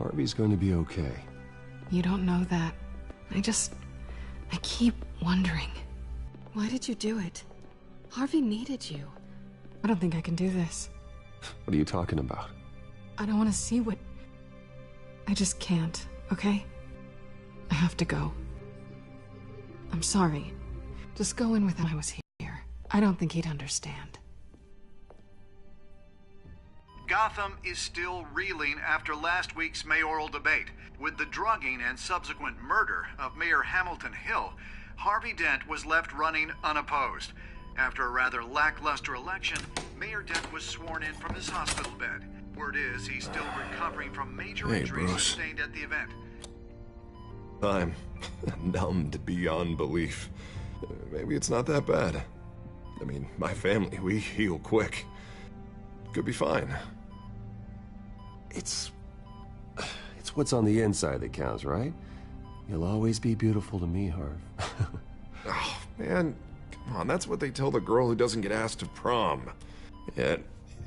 Harvey's going to be okay. You don't know that. I keep wondering. Why did you do it? Harvey needed you. I don't think I can do this. What are you talking about? I don't want to see what... I just can't, okay? I have to go. I'm sorry. Just go in with him. I was here. I don't think he'd understand. Gotham is still reeling after last week's mayoral debate. With the drugging and subsequent murder of Mayor Hamilton Hill, Harvey Dent was left running unopposed. After a rather lackluster election, Mayor Dent was sworn in from his hospital bed. Word is he's still recovering from major injuries sustained at the event. I'm numbed beyond belief. Maybe it's not that bad. I mean, my family, we heal quick. Could be fine. It's what's on the inside that counts, right? You'll always be beautiful to me, Harv. Oh, man. Come on, that's what they tell the girl who doesn't get asked to prom. Yeah,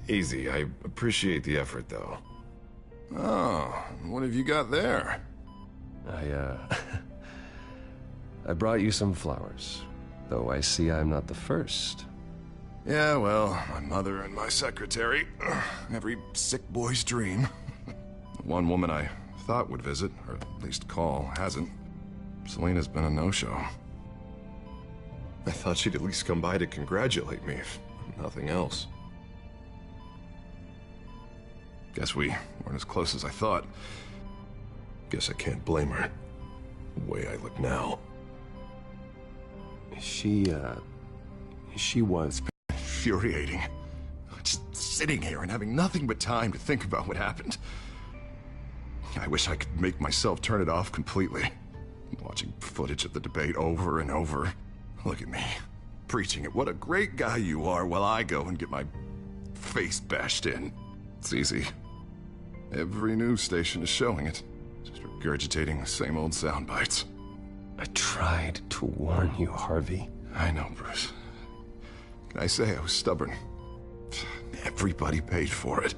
easy. I appreciate the effort, though. Oh, what have you got there? I brought you some flowers. Though I see I'm not the first. Yeah, well, my mother and my secretary. Every sick boy's dream. The one woman I thought would visit, or at least call, hasn't. Selena's been a no-show. I thought she'd at least come by to congratulate me, if nothing else. Guess we weren't as close as I thought. Guess I can't blame her. The way I look now. She was... Infuriating. Just sitting here and having nothing but time to think about what happened. I wish I could make myself turn it off completely. Watching footage of the debate over and over. Look at me, preaching it. What a great guy you are, while I go and get my face bashed in. It's easy. Every news station is showing it. Just regurgitating the same old sound bites. I tried to warn you, Harvey. I know, Bruce. Can I say I was stubborn? Everybody paid for it.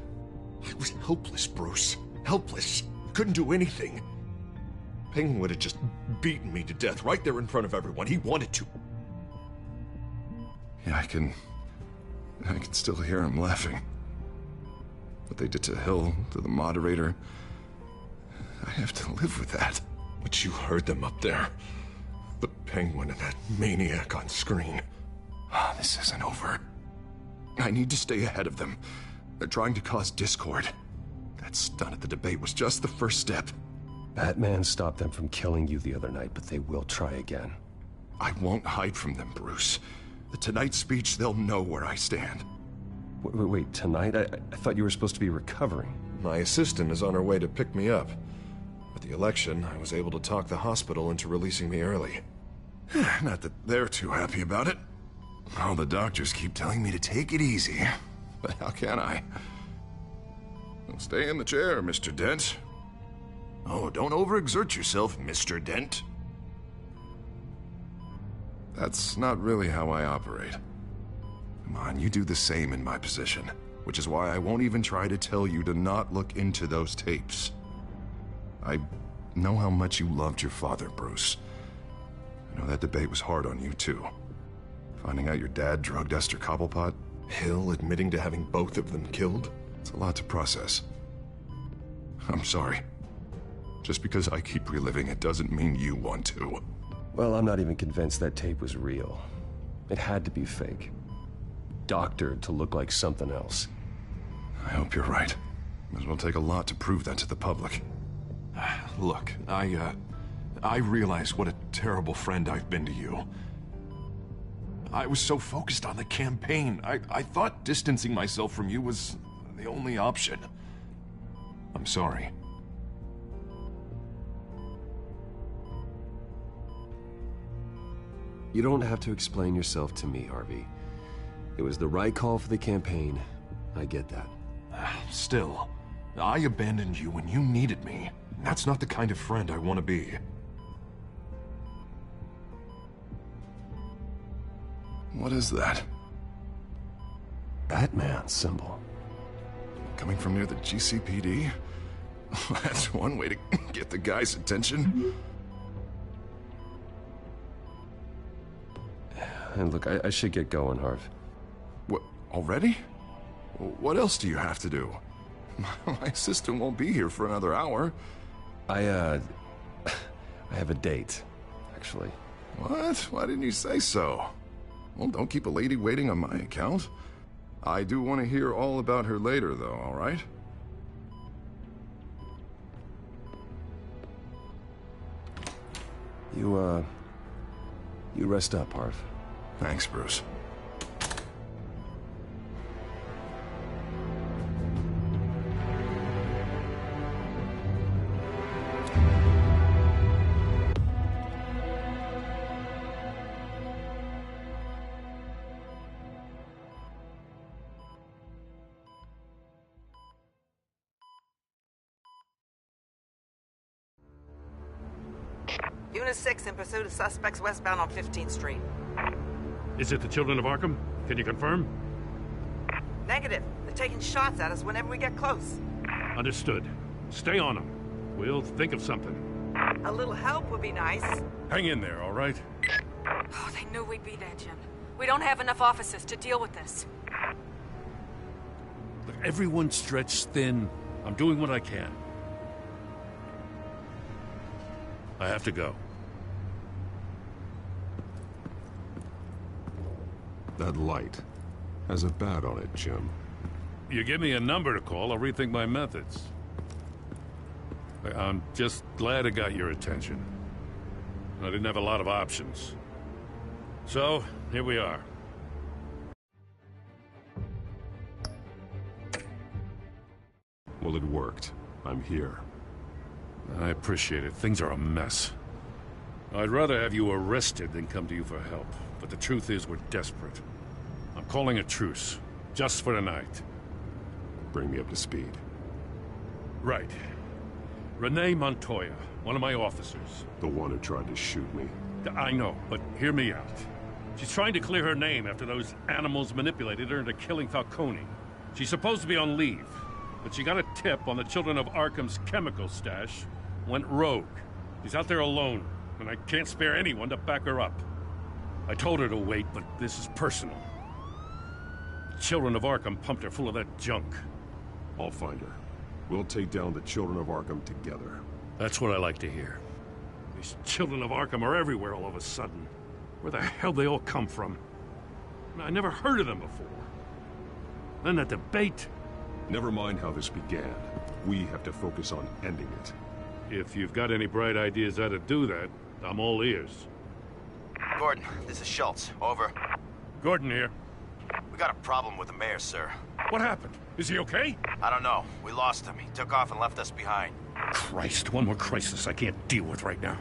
I was helpless, Bruce. Helpless. Couldn't do anything. Penguin would have just beaten me to death right there in front of everyone. He wanted to. Yeah, I can still hear him laughing. What they did to Hill, to the moderator, I have to live with that. But you heard them up there. The Penguin and that maniac on screen. This isn't over. I need to stay ahead of them. They're trying to cause discord. That stunt at the debate was just the first step. Batman stopped them from killing you the other night, but they will try again. I won't hide from them, Bruce. The Tonight speech, they'll know where I stand. Wait, tonight? I thought you were supposed to be recovering. My assistant is on her way to pick me up. With the election, I was able to talk the hospital into releasing me early. Not that they're too happy about it. All the doctors keep telling me to take it easy. But how can I? Well, stay in the chair, Mr. Dent. Oh, don't overexert yourself, Mr. Dent. That's not really how I operate. Come on, you do the same in my position. Which is why I won't even try to tell you to not look into those tapes. I know how much you loved your father, Bruce. I know that debate was hard on you, too. Finding out your dad drugged Esther Cobblepot? Hill admitting to having both of them killed? It's a lot to process. I'm sorry. Just because I keep reliving it doesn't mean you want to. Well, I'm not even convinced that tape was real. It had to be fake. Doctored to look like something else. I hope you're right. It will take a lot to prove that to the public. Look, I realize what a terrible friend I've been to you. I was so focused on the campaign. I thought distancing myself from you was the only option. I'm sorry. You don't have to explain yourself to me, Harvey. It was the right call for the campaign. I get that. Still, I abandoned you when you needed me. That's not the kind of friend I want to be. What is that? Batman symbol. Coming from near the GCPD? That's one way to get the guy's attention. And look, I should get going, Harv. What, already? What else do you have to do? My assistant won't be here for another hour. I have a date, actually. What? Why didn't you say so? Well, don't keep a lady waiting on my account. I do want to hear all about her later, though, all right? You rest up, Harv. Thanks, Bruce. Unit 6 in pursuit of suspects westbound on 15th Street. Is it the Children of Arkham? Can you confirm? Negative. They're taking shots at us whenever we get close. Understood. Stay on them. We'll think of something. A little help would be nice. Hang in there, all right? Oh, they knew we'd be there, Jim. We don't have enough officers to deal with this. Look, everyone's stretched thin. I'm doing what I can. I have to go. That light has a bat on it, Jim. You give me a number to call, I'll rethink my methods. I'm just glad I got your attention. I didn't have a lot of options. So, here we are. Well, it worked. I'm here. I appreciate it. Things are a mess. I'd rather have you arrested than come to you for help. But the truth is, we're desperate. I'm calling a truce. Just for tonight. Bring me up to speed. Right. Renee Montoya, one of my officers. The one who tried to shoot me. I know, but hear me out. She's trying to clear her name after those animals manipulated her into killing Falcone. She's supposed to be on leave, but she got a tip on the Children of Arkham's chemical stash, went rogue. She's out there alone, and I can't spare anyone to back her up. I told her to wait, but this is personal. The Children of Arkham pumped her full of that junk. I'll find her. We'll take down the Children of Arkham together. That's what I like to hear. These Children of Arkham are everywhere all of a sudden. Where the hell they all come from? I never heard of them before. Then that debate. Never mind how this began. We have to focus on ending it. If you've got any bright ideas how to do that, I'm all ears. Gordon, this is Schultz. Over. Gordon here. We got a problem with the mayor, sir. What happened? Is he okay? I don't know. We lost him. He took off and left us behind. Christ, one more crisis I can't deal with right now.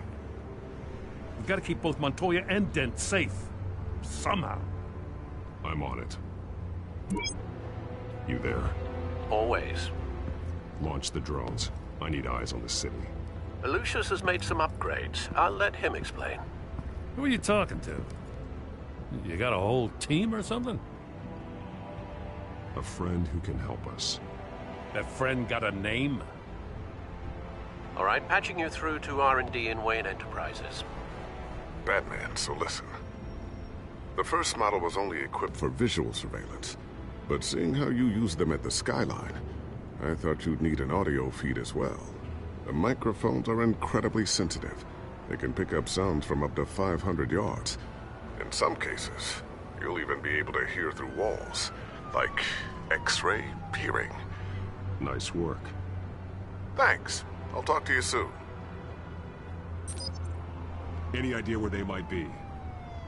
We've got to keep both Montoya and Dent safe. Somehow. I'm on it. You there? Always. Launch the drones. I need eyes on the city. Lucius has made some upgrades. I'll let him explain. Who are you talking to? You got a whole team or something? A friend who can help us. That friend got a name? All right, patching you through to R&D in Wayne Enterprises. Batman, so listen. The first model was only equipped for visual surveillance, but seeing how you use them at the Skyline, I thought you'd need an audio feed as well. The microphones are incredibly sensitive. They can pick up sounds from up to 500 yards. In some cases, you'll even be able to hear through walls, like X-ray peering. Nice work. Thanks. I'll talk to you soon. Any idea where they might be?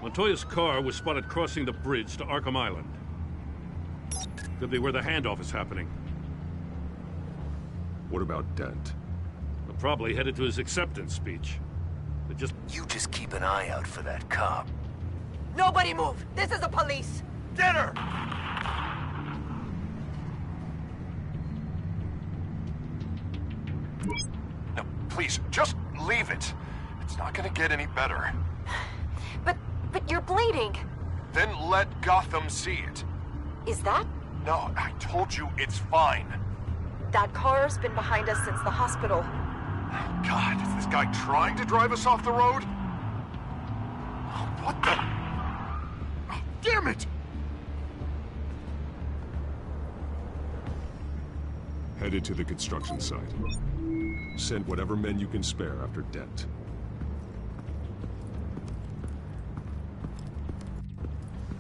Montoya's car was spotted crossing the bridge to Arkham Island. Could be where the handoff is happening. What about Dent? They're probably headed to his acceptance speech. You just keep an eye out for that cop. Nobody move! This is the police! Get her! No, please, just leave it. It's not gonna get any better. But you're bleeding. Then let Gotham see it. Is that? No, I told you it's fine. That car's been behind us since the hospital. God, is this guy trying to drive us off the road? Oh, what the? Oh, damn it! Headed to the construction site. Send whatever men you can spare after Dent.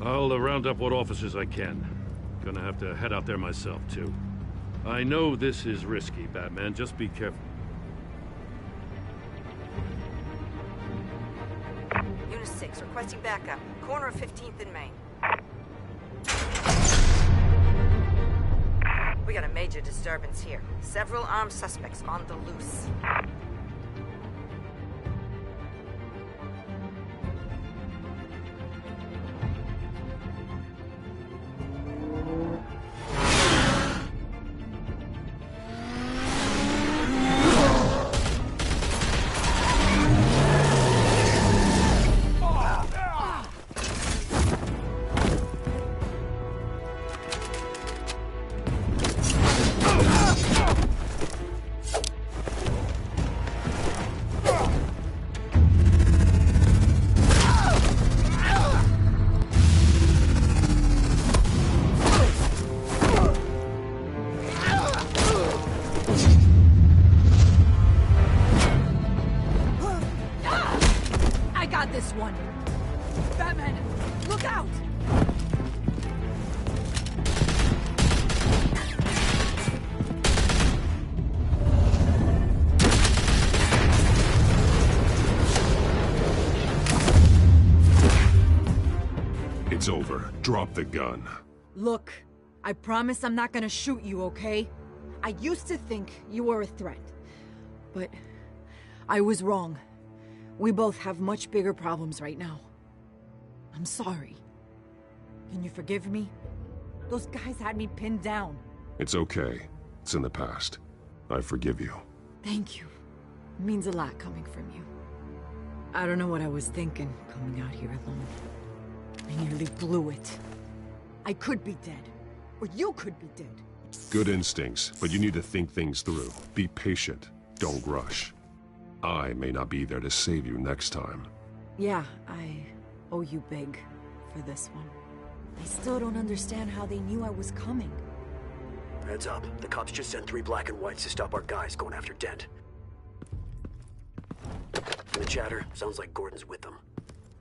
I'll round up what officers I can. Gonna have to head out there myself, too. I know this is risky, Batman. Just be careful. Unit 6, requesting backup. Corner of 15th and Main. We got a major disturbance here. Several armed suspects on the loose. This one. Batman, look out! It's over. Drop the gun. Look, I promise I'm not gonna shoot you, okay? I used to think you were a threat, but I was wrong. We both have much bigger problems right now. I'm sorry. Can you forgive me? Those guys had me pinned down. It's okay. It's in the past. I forgive you. Thank you. It means a lot coming from you. I don't know what I was thinking, coming out here alone. I nearly blew it. I could be dead. Or you could be dead. Good instincts, but you need to think things through. Be patient. Don't rush. I may not be there to save you next time. Yeah, I owe you big for this one. I still don't understand how they knew I was coming. Heads up. The cops just sent 3 black and whites to stop our guys going after Dent. From the chatter, sounds like Gordon's with them.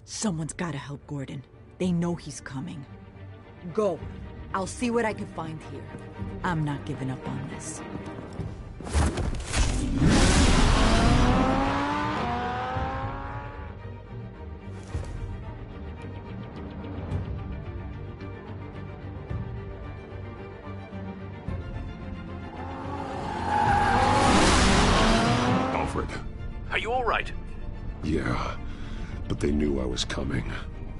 Someone's gotta help Gordon. They know he's coming. Go. I'll see what I can find here. I'm not giving up on this. Are you all right? Yeah, but they knew I was coming.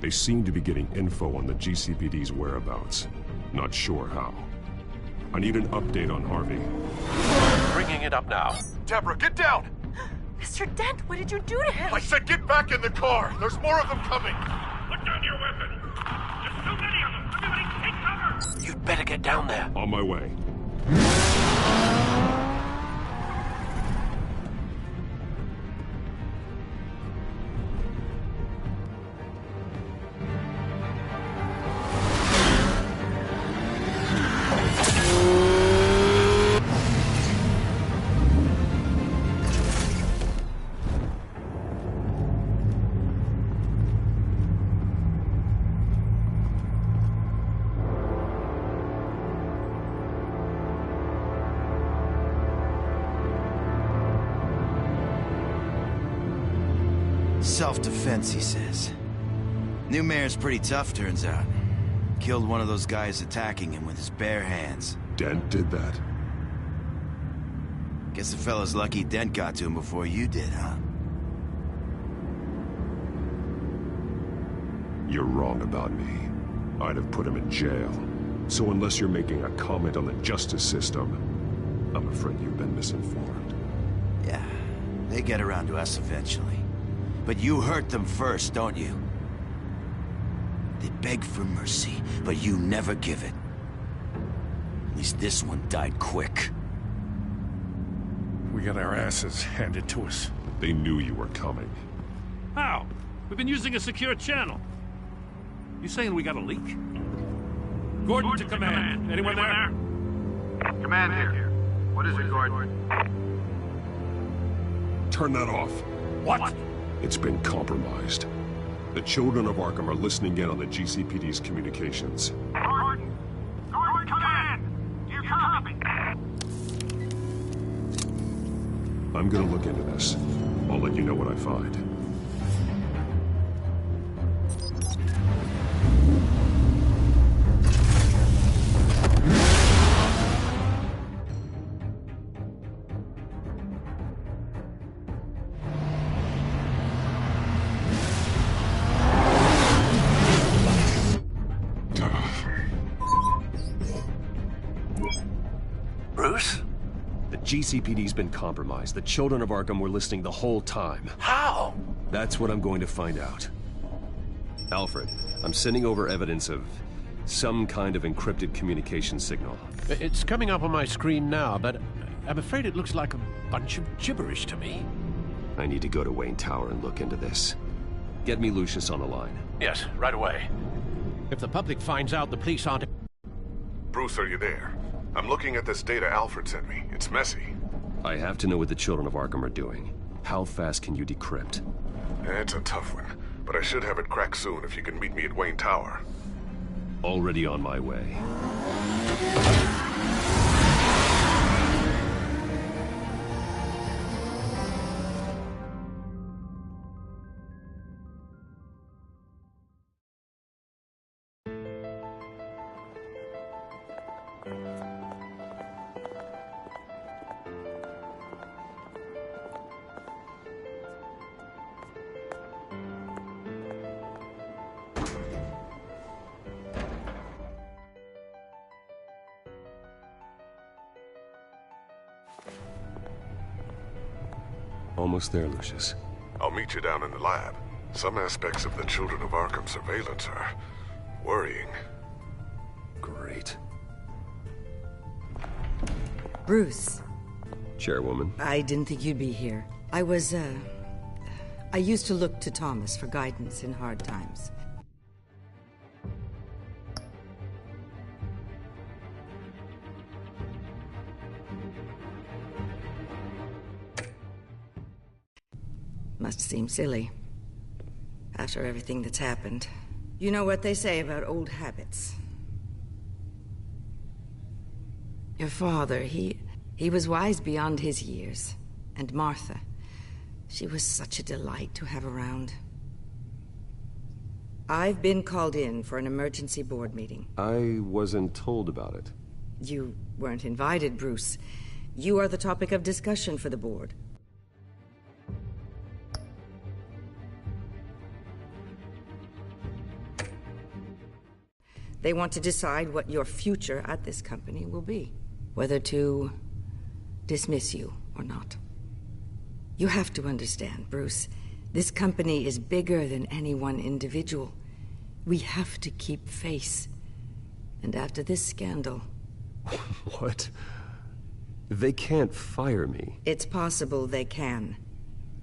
They seemed to be getting info on the GCPD's whereabouts. Not sure how. I need an update on Harvey. Bringing it up now. Deborah, get down! Mr. Dent, what did you do to him? I said get back in the car! There's more of them coming! Put down your weapon! There's so many of them! Everybody take cover! You'd better get down there. On my way. Self-defense, he says. New mayor's pretty tough, turns out. Killed one of those guys attacking him with his bare hands. Dent did that? Guess the fella's lucky Dent got to him before you did, huh? You're wrong about me. I'd have put him in jail. So unless you're making a comment on the justice system, I'm afraid you've been misinformed. Yeah, they get around to us eventually. But you hurt them first, don't you? They beg for mercy, but you never give it. At least this one died quick. we got our asses handed to us. They knew you were coming. How? We've been using a secure channel. You saying we got a leak? Gordon to command. Anyone there? Command here. What is it, Gordon? Turn that off. What? It's been compromised. The children of Arkham are listening in on the GCPD's communications. Gordon! Gordon, command! Do you copy? I'm gonna look into this. I'll let you know what I find. Bruce? The GCPD's been compromised. The children of Arkham were listening the whole time. How? That's what I'm going to find out. Alfred, I'm sending over evidence of some kind of encrypted communication signal. It's coming up on my screen now, but I'm afraid it looks like a bunch of gibberish to me. I need to go to Wayne Tower and look into this. Get me Lucius on the line. Yes, right away. If the public finds out the police aren't... Bruce, are you there? I'm looking at this data Alfred sent me. It's messy. I have to know what the children of Arkham are doing. How fast can you decrypt? It's a tough one, but I should have it cracked soon if you can meet me at Wayne Tower. Already on my way. Almost there, Lucius. I'll meet you down in the lab. Some aspects of the Children of Arkham surveillance are worrying. Great. Bruce. Chairwoman. I didn't think you'd be here. I used to look to Thomas for guidance in hard times. Must seem silly. After everything that's happened. You know what they say about old habits. Your father, he was wise beyond his years. And Martha, she was such a delight to have around. I've been called in for an emergency board meeting. I wasn't told about it. You weren't invited, Bruce. You are the topic of discussion for the board. They want to decide what your future at this company will be. Whether to dismiss you or not. You have to understand, Bruce. This company is bigger than any one individual. We have to keep face. And after this scandal... What? They can't fire me. It's possible they can.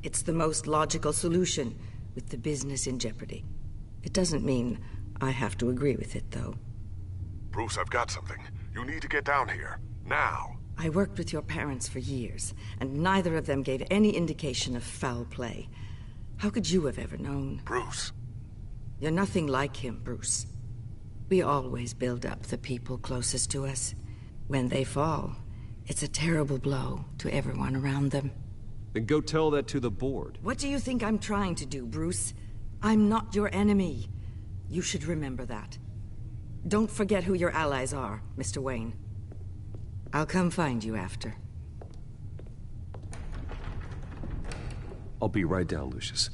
It's the most logical solution, with the business in jeopardy. It doesn't mean I have to agree with it, though. Bruce, I've got something. You need to get down here. Now. I worked with your parents for years, and neither of them gave any indication of foul play. How could you have ever known? Bruce. You're nothing like him, Bruce. We always build up the people closest to us. When they fall, it's a terrible blow to everyone around them. Then go tell that to the board. What do you think I'm trying to do, Bruce? I'm not your enemy. You should remember that. Don't forget who your allies are, Mr. Wayne. I'll come find you after. I'll be right down, Lucius.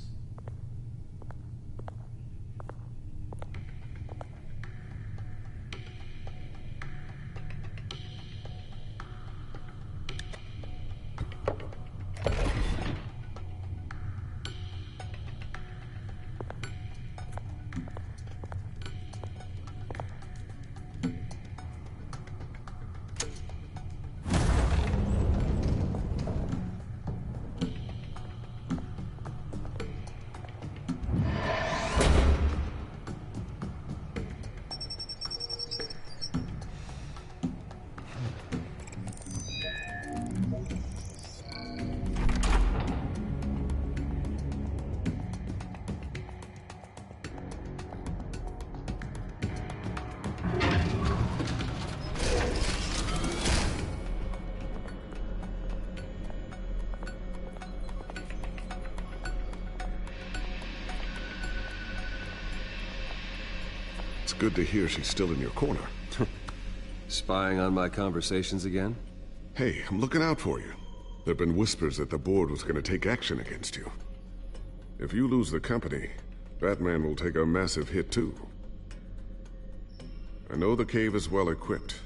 It's good to hear she's still in your corner. Spying on my conversations again? Hey, I'm looking out for you. There've been whispers that the board was going to take action against you. If you lose the company, Batman will take a massive hit too. I know the cave is well equipped,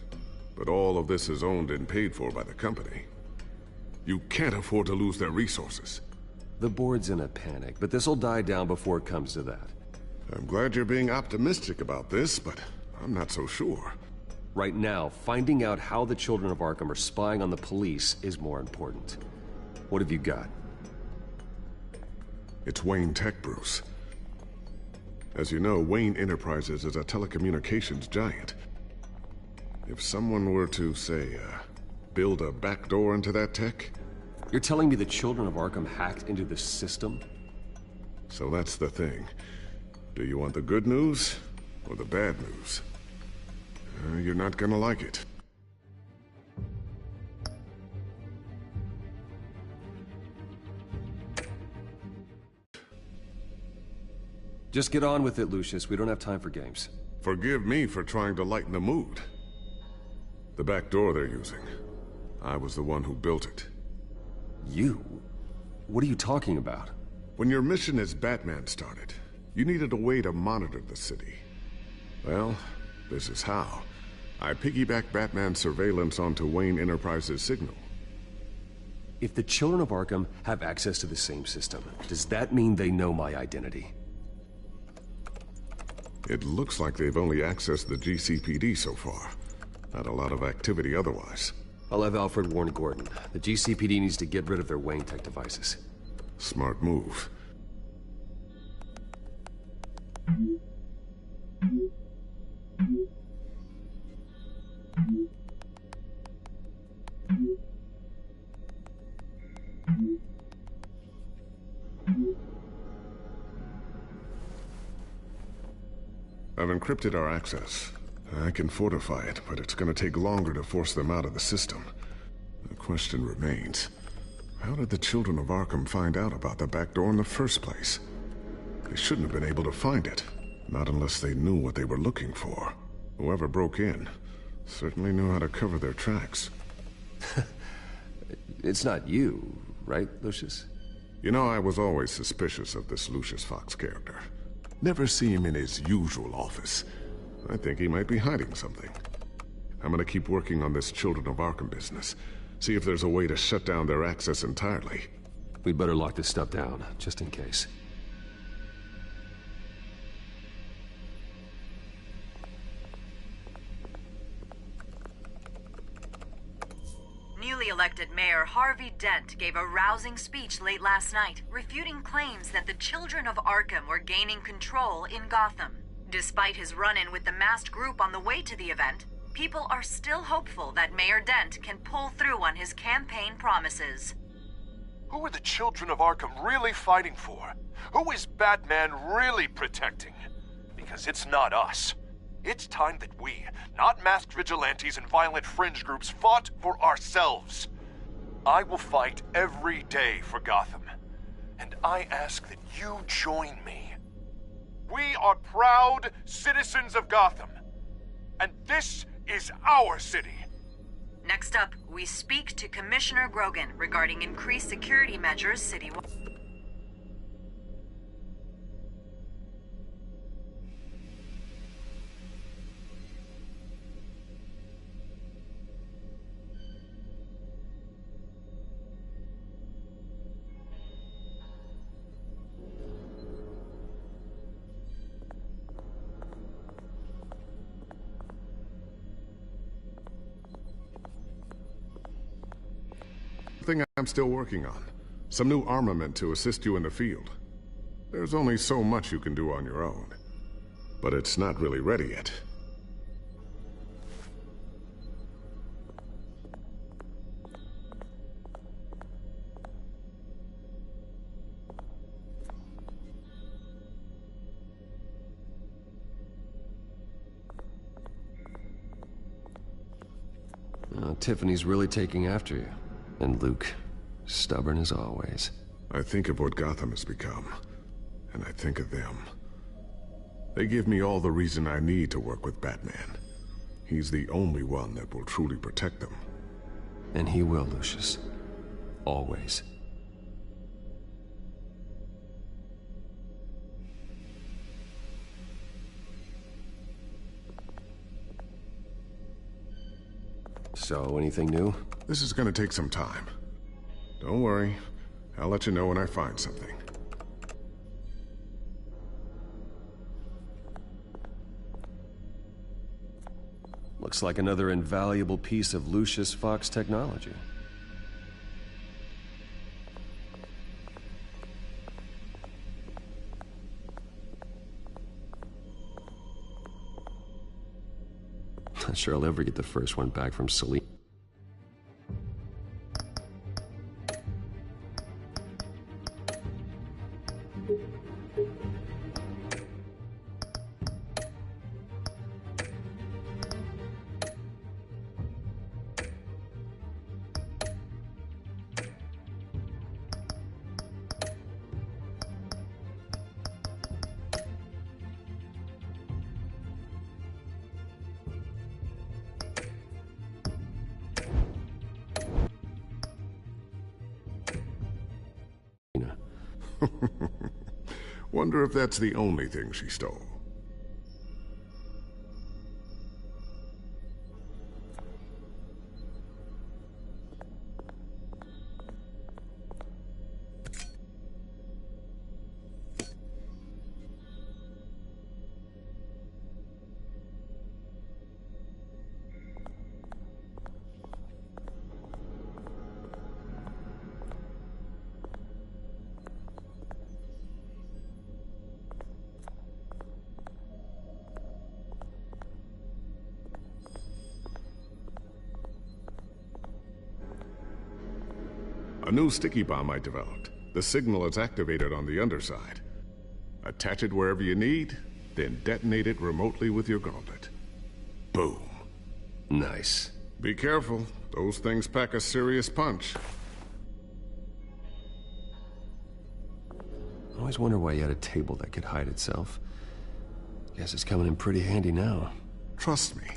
but all of this is owned and paid for by the company. You can't afford to lose their resources. The board's in a panic, but this'll die down before it comes to that. I'm glad you're being optimistic about this, but I'm not so sure. Right now, finding out how the Children of Arkham are spying on the police is more important. What have you got? It's Wayne Tech, Bruce. As you know, Wayne Enterprises is a telecommunications giant. If someone were to, say, build a backdoor into that tech... You're telling me the Children of Arkham hacked into the system? So that's the thing. Do you want the good news or the bad news? You're not gonna like it. Just get on with it, Lucius. We don't have time for games. Forgive me for trying to lighten the mood. The back door they're using, I was the one who built it. You? What are you talking about? When your mission as Batman started, you needed a way to monitor the city. Well, this is how. I piggybacked Batman's surveillance onto Wayne Enterprises' signal. If the Children of Arkham have access to the same system, does that mean they know my identity? It looks like they've only accessed the GCPD so far. Not a lot of activity otherwise. I'll have Alfred warn Gordon. The GCPD needs to get rid of their Wayne Tech devices. Smart move. I've encrypted our access. I can fortify it, but it's gonna take longer to force them out of the system. The question remains, how did the Children of Arkham find out about the back door in the first place? They shouldn't have been able to find it, not unless they knew what they were looking for. Whoever broke in certainly knew how to cover their tracks. It's not you, right, Lucius? You know, I was always suspicious of this Lucius Fox character. Never see him in his usual office. I think he might be hiding something. I'm gonna keep working on this Children of Arkham business. See if there's a way to shut down their access entirely. We'd better lock this stuff down, just in case. Newly elected Mayor Harvey Dent gave a rousing speech late last night, refuting claims that the Children of Arkham were gaining control in Gotham. Despite his run-in with the masked group on the way to the event, people are still hopeful that Mayor Dent can pull through on his campaign promises. Who are the Children of Arkham really fighting for? Who is Batman really protecting? Because it's not us. It's time that we, not masked vigilantes and violent fringe groups, fought for ourselves. I will fight every day for Gotham, and I ask that you join me. We are proud citizens of Gotham, and this is our city. Next up, we speak to Commissioner Grogan regarding increased security measures citywide. Thing I'm still working on. Some new armament to assist you in the field. There's only so much you can do on your own. But it's not really ready yet. Tiffany's really taking after you. And Luke, stubborn as always. I think of what Gotham has become, and I think of them. They give me all the reason I need to work with Batman. He's the only one that will truly protect them. And he will, Lucius. Always. So, anything new? This is gonna take some time. Don't worry. I'll let you know when I find something. Looks like another invaluable piece of Lucius Fox technology. Not sure I'll ever get the first one back from Celine. Wonder if that's the only thing she stole. A new sticky bomb I developed. The signal is activated on the underside. Attach it wherever you need, then detonate it remotely with your gauntlet. Boom. Nice. Be careful. Those things pack a serious punch. I always wonder why you had a table that could hide itself. Guess it's coming in pretty handy now. Trust me,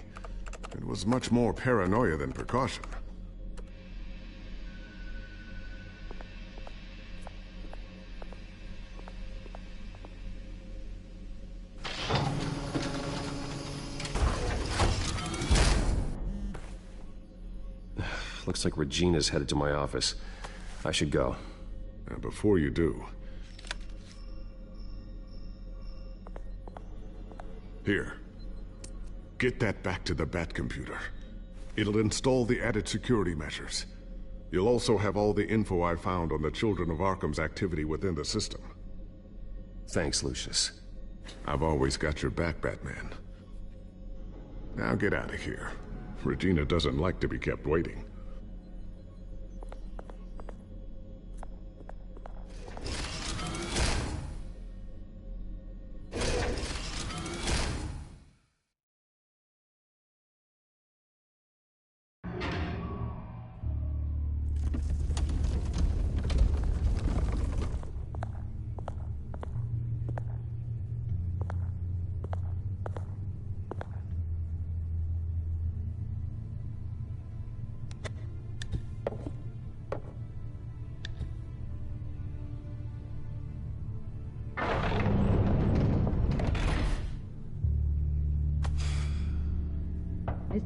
it was much more paranoia than precaution. Looks like Regina's headed to my office. I should go. And before you do... Here. Get that back to the Batcomputer. It'll install the added security measures. You'll also have all the info I found on the Children of Arkham's activity within the system. Thanks, Lucius. I've always got your back, Batman. Now get out of here. Regina doesn't like to be kept waiting.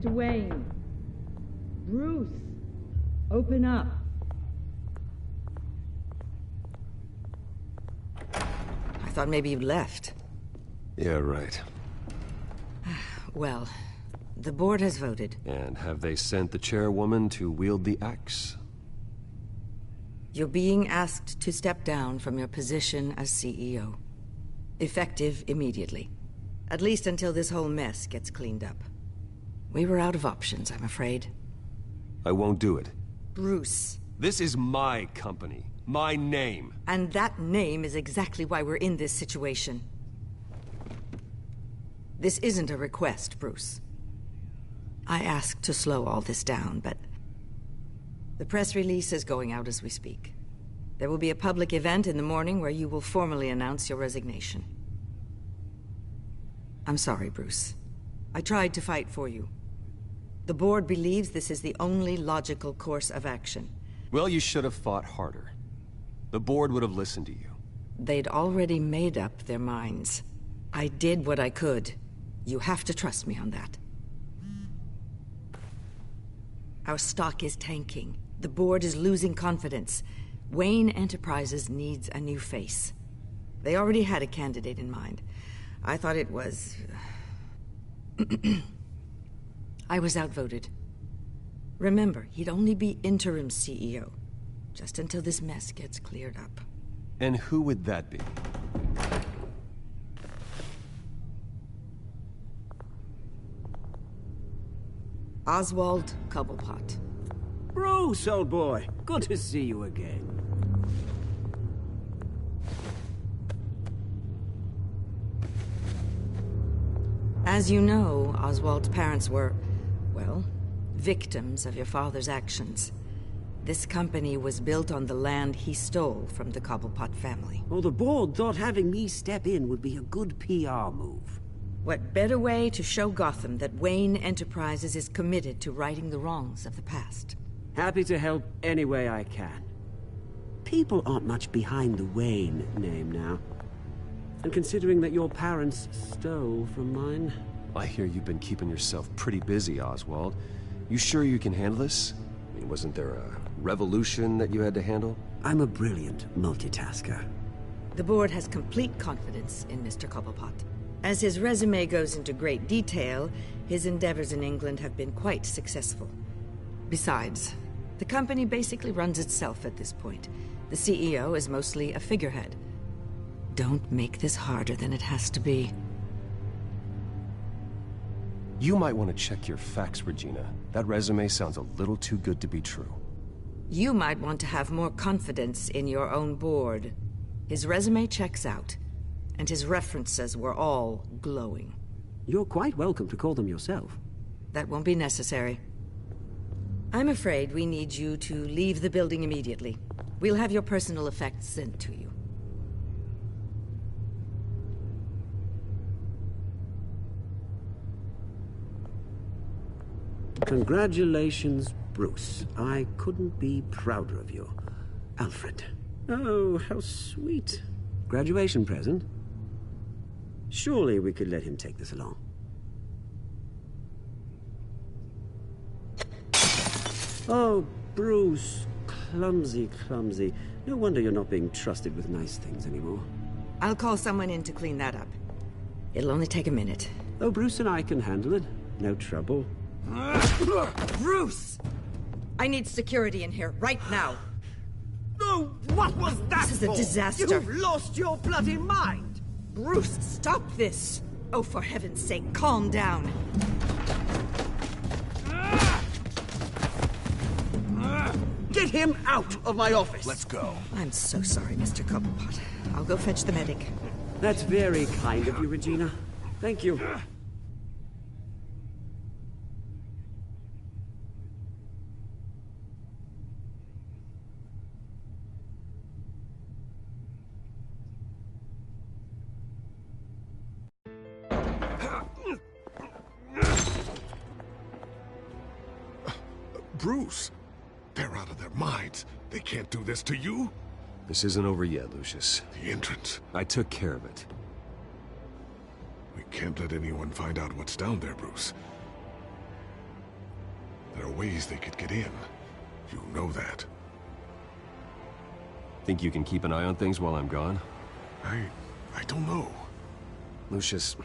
Mr. Wayne. Bruce. Open up. I thought maybe you'd left. Yeah, right. Well, the board has voted. And have they sent the chairwoman to wield the axe? You're being asked to step down from your position as CEO. Effective immediately. At least until this whole mess gets cleaned up. We were out of options, I'm afraid. I won't do it. Bruce. This is my company. My name. And that name is exactly why we're in this situation. This isn't a request, Bruce. I asked to slow all this down, but... the press release is going out as we speak. There will be a public event in the morning where you will formally announce your resignation. I'm sorry, Bruce. I tried to fight for you. The board believes this is the only logical course of action. Well, you should have fought harder. The board would have listened to you. They'd already made up their minds. I did what I could. You have to trust me on that. Our stock is tanking. The board is losing confidence. Wayne Enterprises needs a new face. They already had a candidate in mind. I thought it was... I was outvoted. Remember, he'd only be interim CEO, just until this mess gets cleared up. And who would that be? Oswald Cobblepot. Bruce, old boy. Good to see you again. As you know, Oswald's parents were, well, victims of your father's actions. This company was built on the land he stole from the Cobblepot family. Well, the board thought having me step in would be a good PR move. What better way to show Gotham that Wayne Enterprises is committed to righting the wrongs of the past? Happy to help any way I can. People aren't much behind the Wayne name now. And considering that your parents stole from mine... I hear you've been keeping yourself pretty busy, Oswald. You sure you can handle this? I mean, wasn't there a revolution that you had to handle? I'm a brilliant multitasker. The board has complete confidence in Mr. Cobblepot. As his resume goes into great detail, his endeavors in England have been quite successful. Besides, the company basically runs itself at this point. The CEO is mostly a figurehead. Don't make this harder than it has to be. You might want to check your facts, Regina. That resume sounds a little too good to be true. You might want to have more confidence in your own board. His resume checks out, and his references were all glowing. You're quite welcome to call them yourself. That won't be necessary. I'm afraid we need you to leave the building immediately. We'll have your personal effects sent to you. Congratulations, Bruce. I couldn't be prouder of you. Alfred. Oh, how sweet. Graduation present? Surely we could let him take this along. Oh, Bruce. Clumsy, clumsy. No wonder you're not being trusted with nice things anymore. I'll call someone in to clean that up. It'll only take a minute. Oh, Bruce and I can handle it. No trouble. Bruce! I need security in here, right now. No, what was that This is a disaster. You've lost your bloody mind! Bruce, stop this! Oh, for heaven's sake, calm down. Get him out of my office! Let's go. I'm so sorry, Mr. Cobblepot. I'll go fetch the medic. That's very kind of you, Regina. Thank you. Bruce, they're out of their minds. They can't do this to you. This isn't over yet, Lucius. The entrance. I took care of it. We can't let anyone find out what's down there, Bruce. There are ways they could get in. You know that. Think you can keep an eye on things while I'm gone? I don't know. Lucius,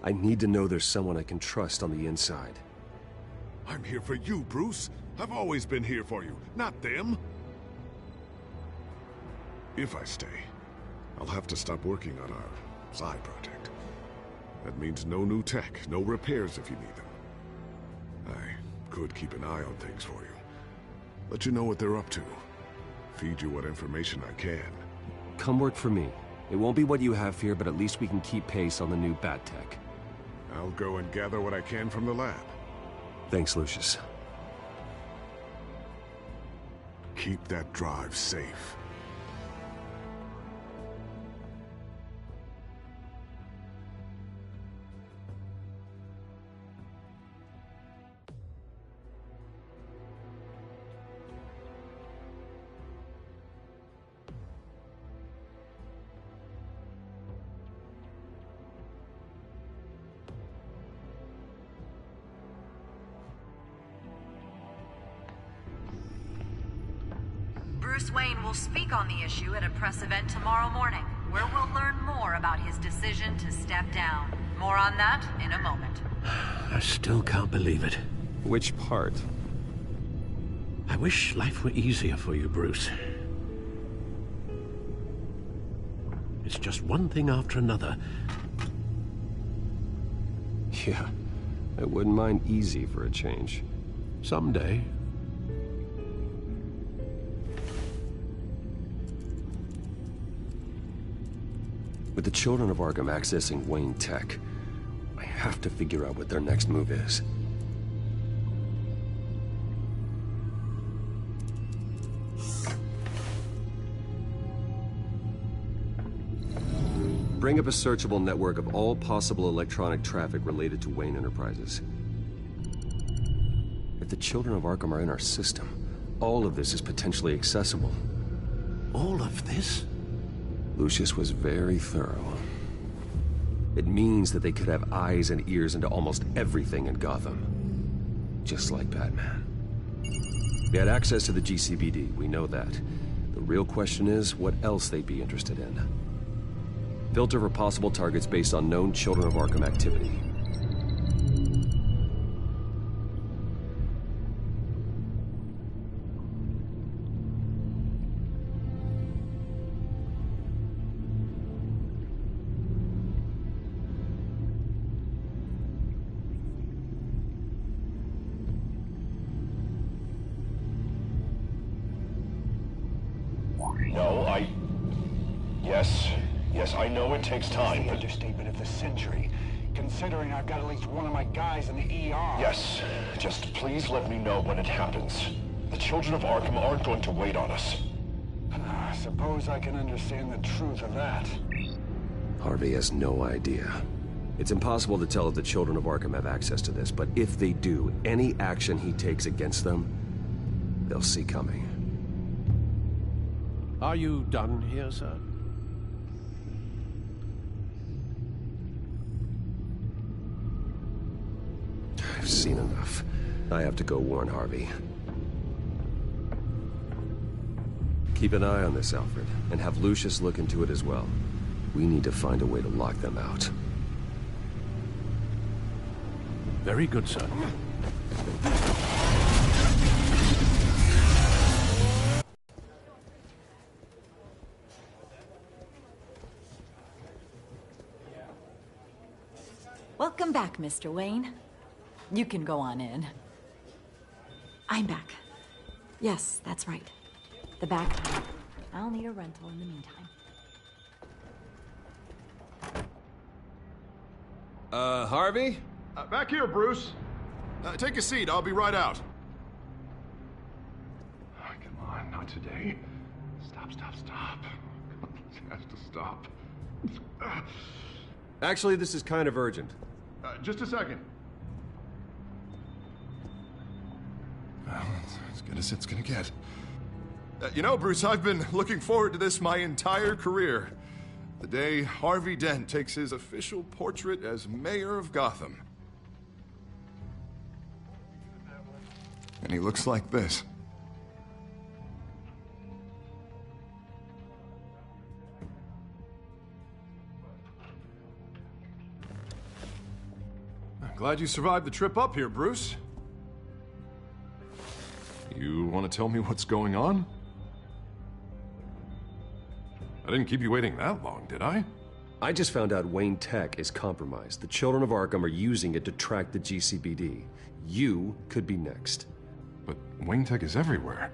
I need to know there's someone I can trust on the inside. I'm here for you, Bruce. I've always been here for you, not them. If I stay, I'll have to stop working on our side project. That means no new tech, no repairs if you need them. I could keep an eye on things for you. Let you know what they're up to. Feed you what information I can. Come work for me. It won't be what you have here, but at least we can keep pace on the new bat tech. I'll go and gather what I can from the lab. Thanks, Lucius. Keep that drive safe. Wayne will speak on the issue at a press event tomorrow morning, where we'll learn more about his decision to step down. More on that in a moment. I still can't believe it. Which part? I wish life were easier for you, Bruce. It's just one thing after another. Yeah, I wouldn't mind easy for a change. Someday. With the Children of Arkham accessing Wayne Tech, I have to figure out what their next move is. Bring up a searchable network of all possible electronic traffic related to Wayne Enterprises. If the Children of Arkham are in our system, all of this is potentially accessible. All of this? Lucius was very thorough. It means that they could have eyes and ears into almost everything in Gotham. Just like Batman. They had access to the GCPD, we know that. The real question is, what else they'd be interested in. Filter for possible targets based on known Children of Arkham activity. Yes, I know it takes time. The understatement of the century, considering I've got at least one of my guys in the ER. Yes, just please let me know when it happens. The Children of Arkham aren't going to wait on us. I suppose I can understand the truth of that. Harvey has no idea. It's impossible to tell if the Children of Arkham have access to this, but if they do, any action he takes against them, they'll see coming. Are you done here, sir? I've seen enough. I have to go warn Harvey. Keep an eye on this, Alfred, and have Lucius look into it as well. We need to find a way to lock them out. Very good, sir. Welcome back, Mr. Wayne. You can go on in. I'm back. Yes, that's right. The back. I'll need a rental in the meantime. Harvey? Back here, Bruce. Take a seat. I'll be right out. Oh, come on, not today. Stop. It has to stop. Actually, this is kind of urgent. Just a second. Well, it's as good as it's gonna get. You know, Bruce, I've been looking forward to this my entire career. The day Harvey Dent takes his official portrait as mayor of Gotham. And he looks like this. I'm glad you survived the trip up here, Bruce. You want to tell me what's going on? I didn't keep you waiting that long, did I? I just found out Wayne Tech is compromised. The Children of Arkham are using it to track the GCPD. You could be next. But Wayne Tech is everywhere.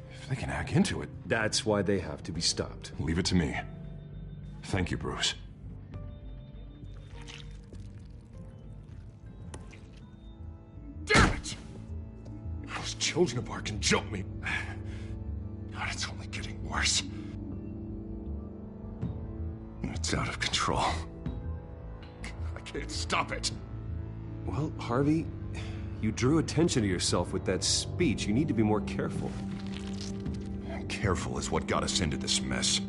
If they can hack into it... That's why they have to be stopped. Leave it to me. Thank you, Bruce. Damn it! Those Children of Arkham jumped me. God, it's only getting worse. It's out of control. I can't stop it. Well, Harvey, you drew attention to yourself with that speech. You need to be more careful. Careful is what got us into this mess.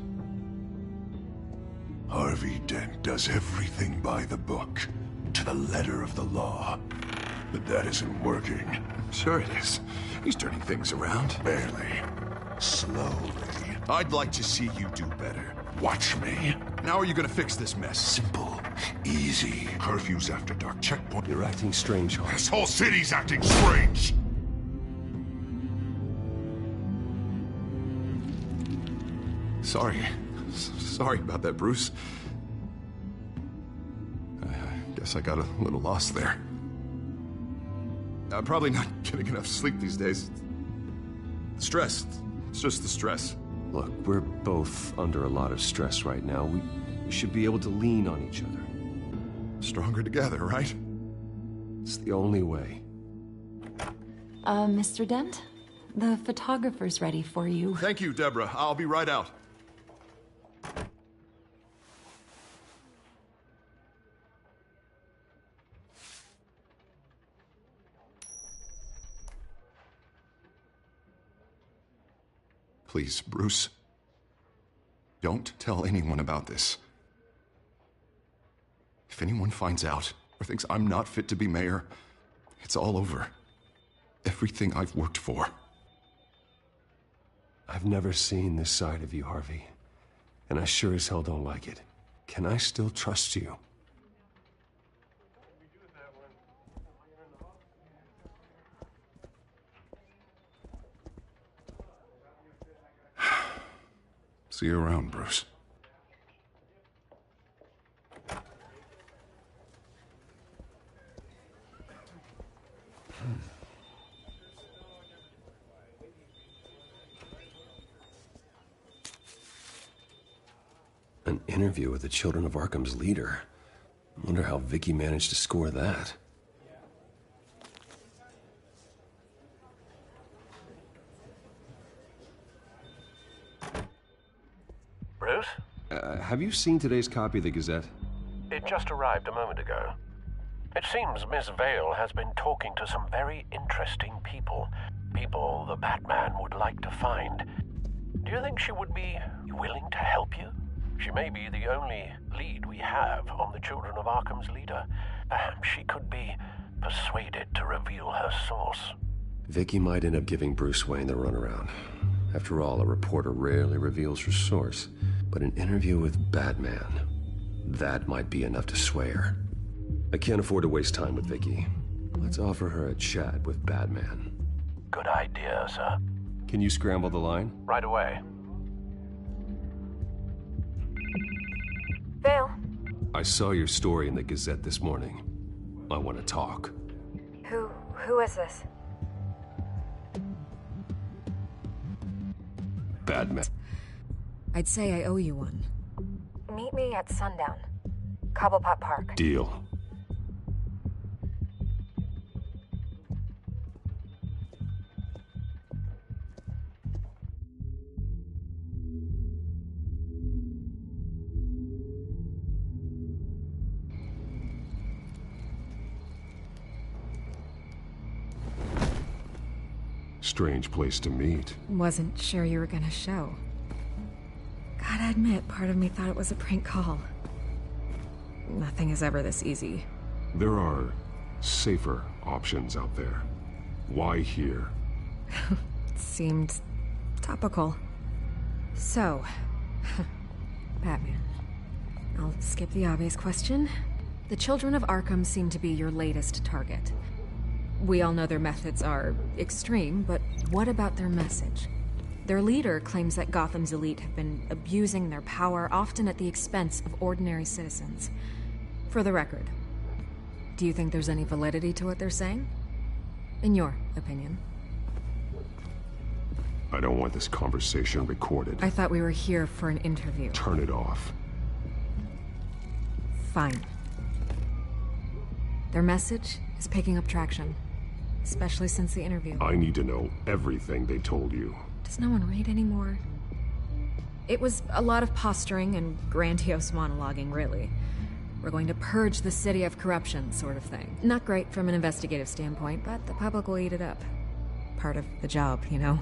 Harvey Dent does everything by the book, to the letter of the law. But that isn't working. Sure it is. He's turning things around. Barely. Slowly. I'd like to see you do better. Watch me. Now are you gonna fix this mess? Simple. Easy. Curfews after dark. Checkpoint. You're acting strange, Harvey. This whole city's acting strange. Sorry about that, Bruce. I guess I got a little lost there. I'm probably not getting enough sleep these days. Stress. It's just the stress. Look, we're both under a lot of stress right now. We should be able to lean on each other. Stronger together, right? It's the only way. Mr. Dent? The photographer's ready for you. Thank you, Deborah. I'll be right out. Please, Bruce. Don't tell anyone about this. If anyone finds out or thinks I'm not fit to be mayor, it's all over. Everything I've worked for. I've never seen this side of you, Harvey. And I sure as hell don't like it. Can I still trust you? See you around, Bruce. An interview with the Children of Arkham's leader. I wonder how Vicky managed to score that. Bruce? Have you seen today's copy of the Gazette? It just arrived a moment ago. It seems Miss Vale has been talking to some very interesting people. People the Batman would like to find. Do you think she would be willing to help you? She may be the only lead we have on the Children of Arkham's leader. Perhaps she could be persuaded to reveal her source. Vicky might end up giving Bruce Wayne the runaround. After all, a reporter rarely reveals her source. But an interview with Batman, that might be enough to sway her. I can't afford to waste time with Vicky. Let's offer her a chat with Batman. Good idea, sir. Can you scramble the line? Right away. Vale. I saw your story in the Gazette this morning. I want to talk. Who is this? Batman. I'd say I owe you one. Meet me at sundown. Cobblepot Park. Deal. Strange place to meet. Wasn't sure you were gonna show. Gotta admit, part of me thought it was a prank call. Nothing is ever this easy. There are safer options out there. Why here? Seemed topical. So, Batman. I'll skip the obvious question. The Children of Arkham seem to be your latest target. We all know their methods are extreme, but what about their message? Their leader claims that Gotham's elite have been abusing their power, often at the expense of ordinary citizens. For the record, do you think there's any validity to what they're saying? In your opinion? I don't want this conversation recorded. I thought we were here for an interview. Turn it off. Fine. Their message is picking up traction, especially since the interview. I need to know everything they told you. Does no one read anymore? It was a lot of posturing and grandiose monologuing, really. We're going to purge the city of corruption, sort of thing. Not great from an investigative standpoint, but the public will eat it up. Part of the job, you know?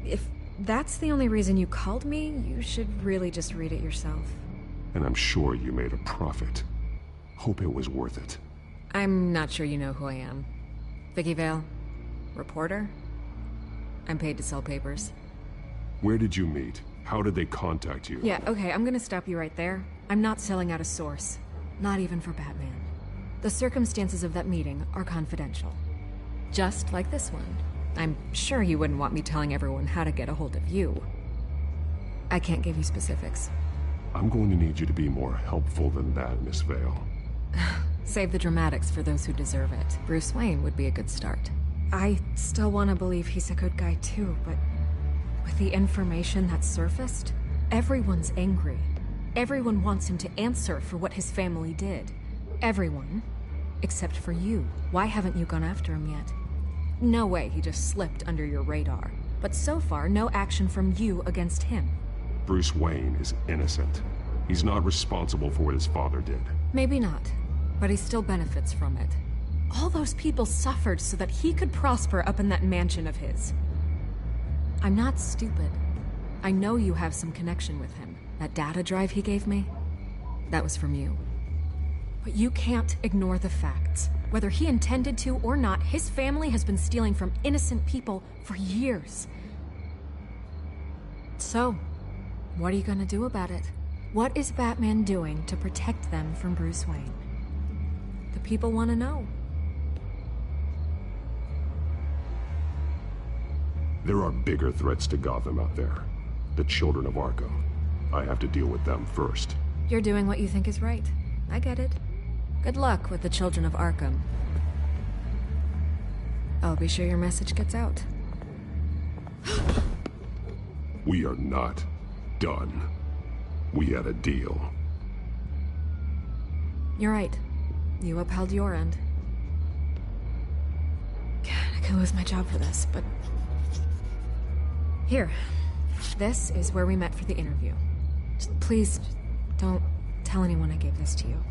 If that's the only reason you called me, you should really just read it yourself. And I'm sure you made a profit. Hope it was worth it. I'm not sure you know who I am. Vicky Vale. Reporter? I'm paid to sell papers. Where did you meet? How did they contact you? Yeah, okay, I'm gonna stop you right there. I'm not selling out a source. Not even for Batman. The circumstances of that meeting are confidential. Just like this one. I'm sure you wouldn't want me telling everyone how to get a hold of you. I can't give you specifics. I'm going to need you to be more helpful than that, Miss Vale. Save the dramatics for those who deserve it. Bruce Wayne would be a good start. I still want to believe he's a good guy too, but with the information that surfaced, everyone's angry. Everyone wants him to answer for what his family did. Everyone. Except for you. Why haven't you gone after him yet? No way he just slipped under your radar. But so far, no action from you against him. Bruce Wayne is innocent. He's not responsible for what his father did. Maybe not, but he still benefits from it. All those people suffered so that he could prosper up in that mansion of his. I'm not stupid. I know you have some connection with him. That data drive he gave me, that was from you. But you can't ignore the facts. Whether he intended to or not, his family has been stealing from innocent people for years. So, what are you gonna do about it? What is Batman doing to protect them from Bruce Wayne? The people want to know. There are bigger threats to Gotham out there. The children of Arkham. I have to deal with them first. You're doing what you think is right. I get it. Good luck with the children of Arkham. I'll be sure your message gets out. We are not done. We had a deal. You're right. You upheld your end. God, I could lose my job for this, but... Here. This is where we met for the interview. Just please, don't tell anyone I gave this to you.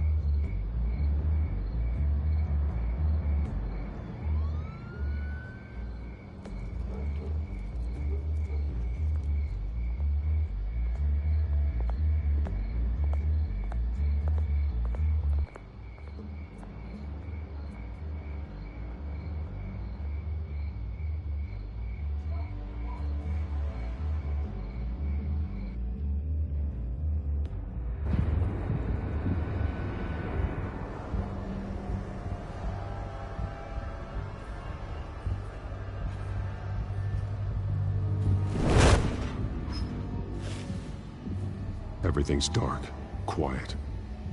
Everything's dark, quiet.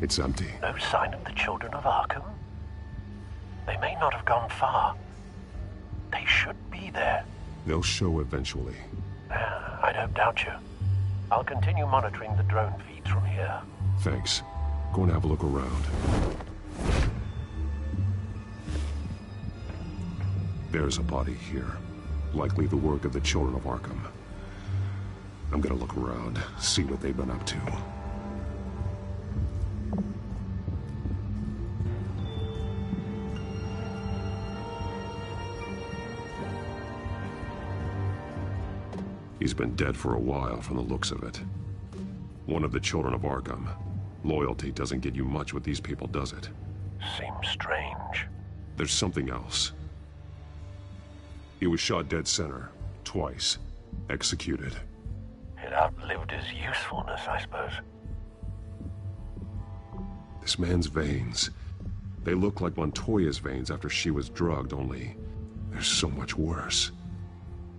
It's empty. No sign of the children of Arkham? They may not have gone far. They should be there. They'll show eventually. I don't doubt you. I'll continue monitoring the drone feeds from here. Thanks. Go and have a look around. There's a body here. Likely the work of the children of Arkham. I'm gonna look around, see what they've been up to. He's been dead for a while from the looks of it. One of the children of Arkham. Loyalty doesn't get you much with these people, does it? Seems strange. There's something else. He was shot dead center, twice, executed. It outlived his usefulness, I suppose. This man's veins. They look like Montoya's veins after she was drugged, only they're so much worse.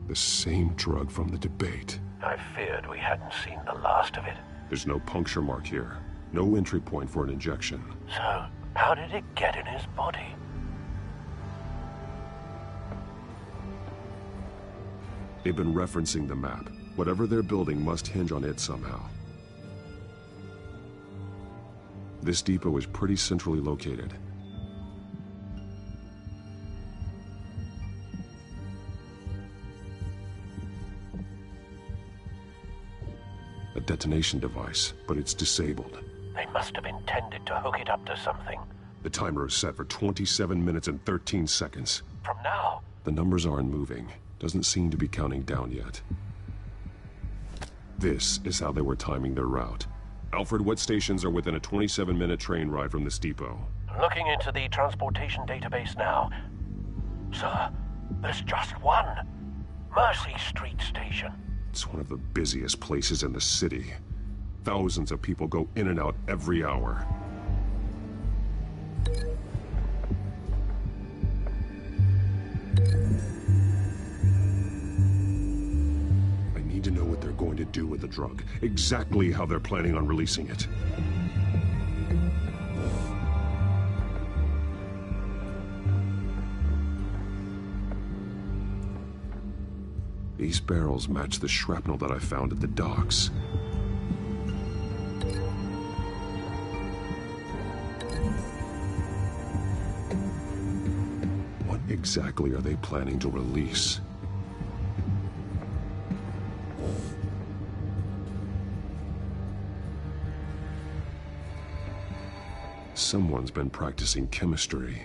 The same drug from the debate. I feared we hadn't seen the last of it. There's no puncture mark here. No entry point for an injection. So, how did it get in his body? They've been referencing the map. Whatever they're building must hinge on it somehow. This depot is pretty centrally located. A detonation device, but it's disabled. They must have intended to hook it up to something. The timer is set for 27 minutes and 13 seconds. From now? The numbers aren't moving. Doesn't seem to be counting down yet. This is how they were timing their route. Alfred, what stations are within a 27-minute train ride from this depot? Looking into the transportation database now. Sir, there's just one. Mercy Street Station. It's one of the busiest places in the city. Thousands of people go in and out every hour. I need to know what they're going to do with the drug. Exactly how they're planning on releasing it. These barrels match the shrapnel that I found at the docks. What exactly are they planning to release? Someone's been practicing chemistry.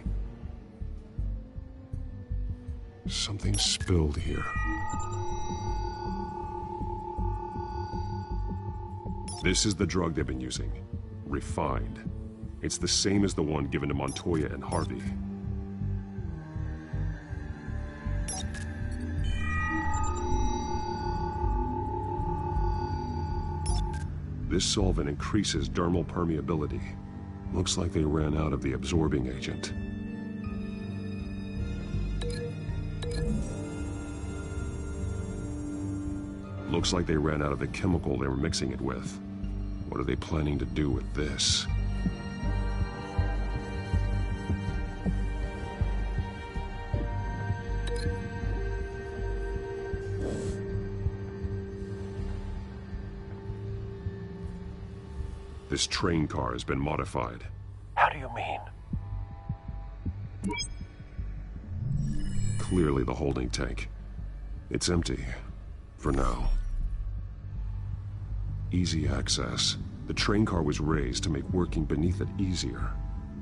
Something spilled here. This is the drug they've been using. Refined. It's the same as the one given to Montoya and Harvey. This solvent increases dermal permeability. Looks like they ran out of the absorbing agent. Looks like they ran out of the chemical they were mixing it with. What are they planning to do with this? This train car has been modified. How do you mean? Clearly the holding tank. It's empty. For now. Easy access. The train car was raised to make working beneath it easier.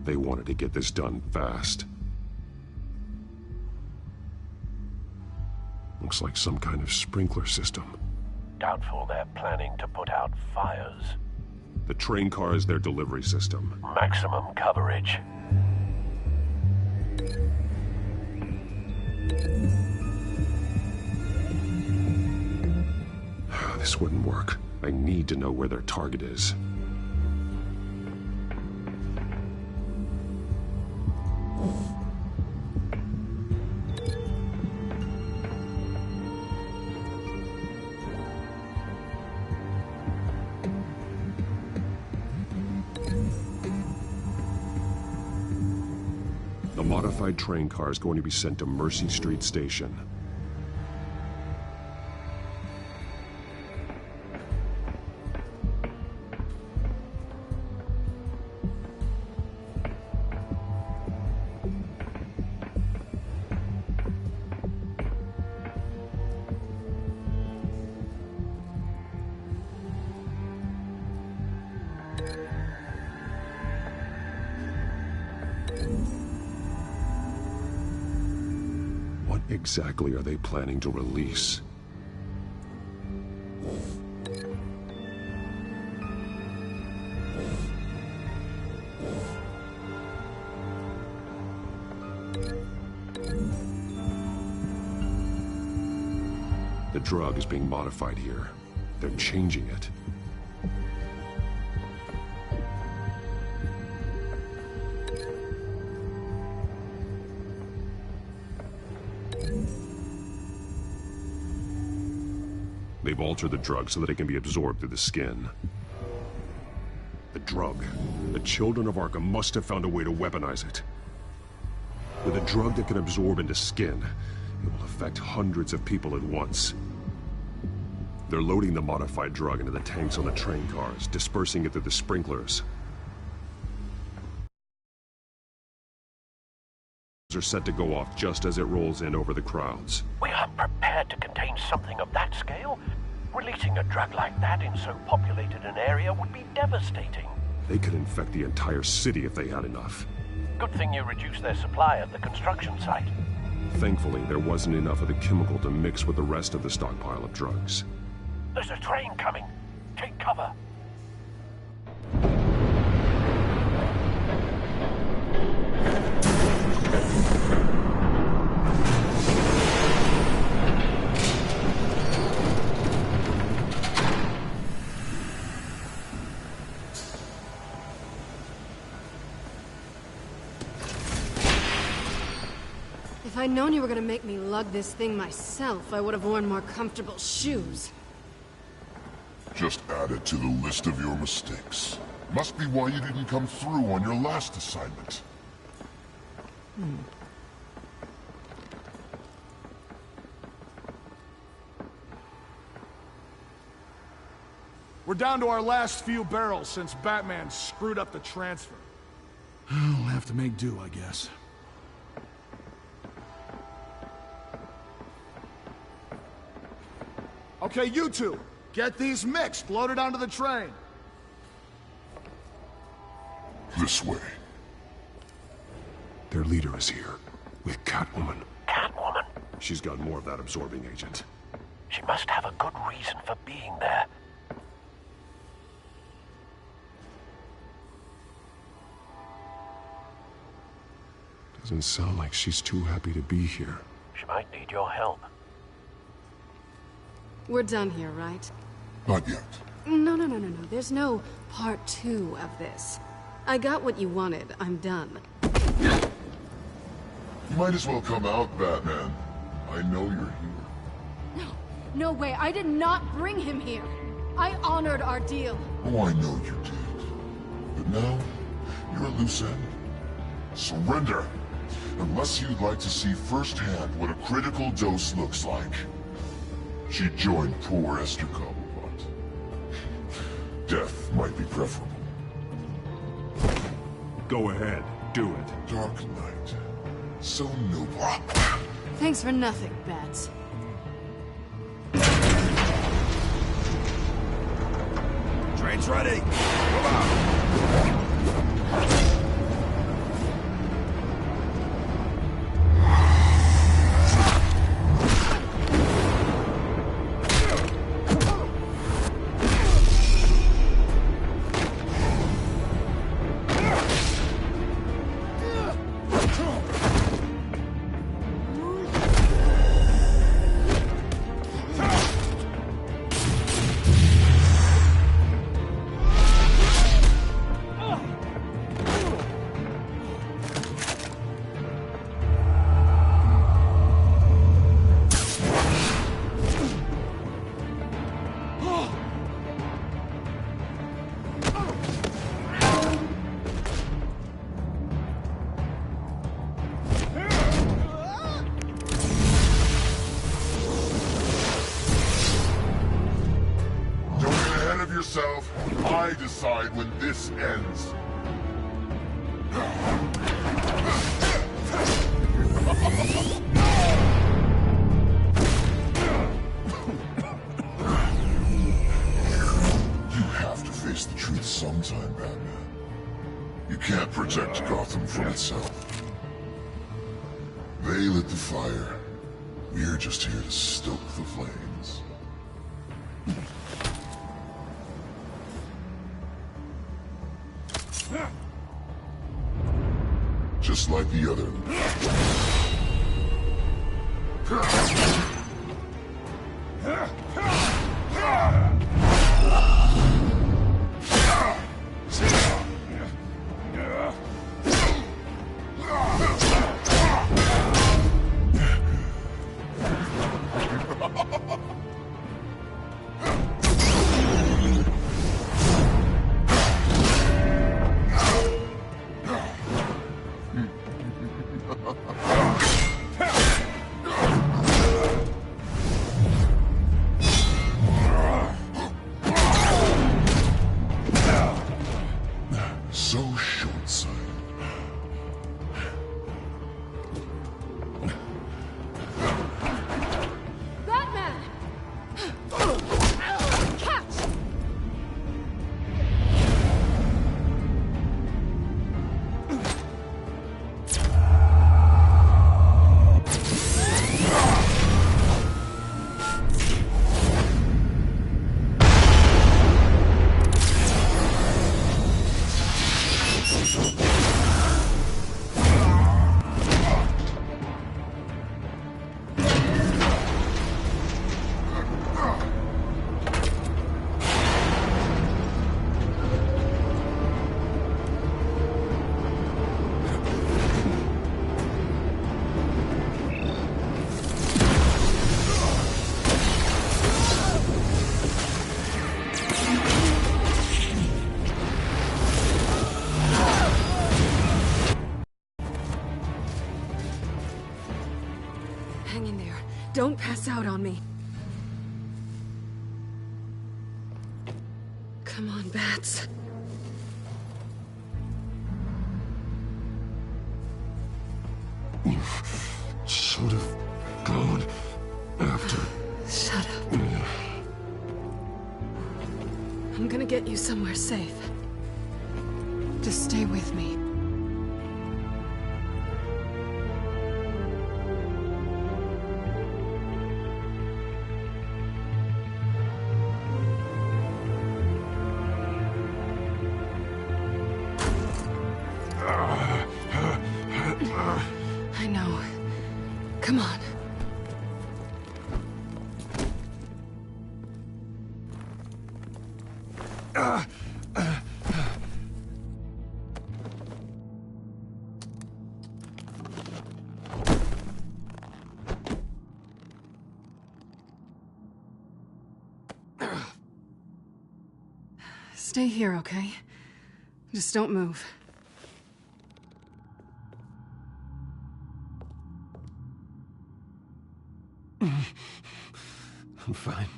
They wanted to get this done fast. Looks like some kind of sprinkler system. Doubtful they're planning to put out fires. The train car is their delivery system. Maximum coverage. This wouldn't work. I need to know where their target is. The modified train car is going to be sent to Mercy Street Station. What exactly are they planning to release? The drug is being modified here. They're changing it. They've altered the drug so that it can be absorbed through the skin. The drug. The children of Arkham must have found a way to weaponize it. With a drug that can absorb into skin, it will affect hundreds of people at once. They're loading the modified drug into the tanks on the train cars, dispersing it through the sprinklers. Are set to go off just as it rolls in over the crowds. We aren't prepared to contain something of that scale. Releasing a drug like that in so populated an area would be devastating. They could infect the entire city if they had enough. Good thing you reduced their supply at the construction site. Thankfully, there wasn't enough of the chemical to mix with the rest of the stockpile of drugs. There's a train coming. Take cover. If I'd known you were gonna make me lug this thing myself, I would have worn more comfortable shoes. Just add it to the list of your mistakes. Must be why you didn't come through on your last assignment. We're down to our last few barrels since Batman screwed up the transfer. We'll have to make do, I guess. Okay, you two, get these mixed, loaded onto the train. This way. Their leader is here, with Catwoman. Catwoman? She's got more of that absorbing agent. She must have a good reason for being there. Doesn't sound like she's too happy to be here. She might need your help. We're done here, right? Not yet. No. There's no part 2 of this. I got what you wanted. I'm done. You might as well come out, Batman. I know you're here. No way. I did not bring him here. I honored our deal. Oh, I know you did. But now, you're a loose end. Surrender! Unless you'd like to see firsthand what a critical dose looks like. She joined poor Esther Cobblepot. Death might be preferable. Go ahead, do it. Dark Knight. So noble. Thanks for nothing, Bats. Train's ready! Move out! I decide when this ends. You have to face the truth sometime, Batman. You can't protect Gotham from itself. They lit the fire. We're just here to stoke the flames. Just like the other. Hang in there. Don't pass out on me. Come on, Bats. You should have gone after. Shut up. I'm gonna get you somewhere safe. Just stay with me. I know. Come on. Stay here, okay? Just don't move. I'm fine.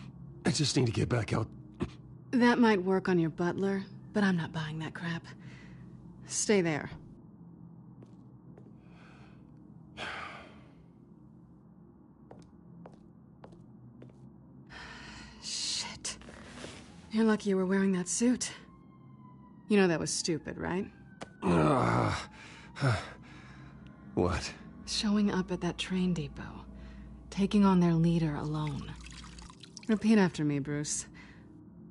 I just need to get back out. That might work on your butler, but I'm not buying that crap. Stay there. Shit. You're lucky you were wearing that suit. You know that was stupid, right? What? Showing up at that train depot. Taking on their leader alone. Repeat after me, Bruce.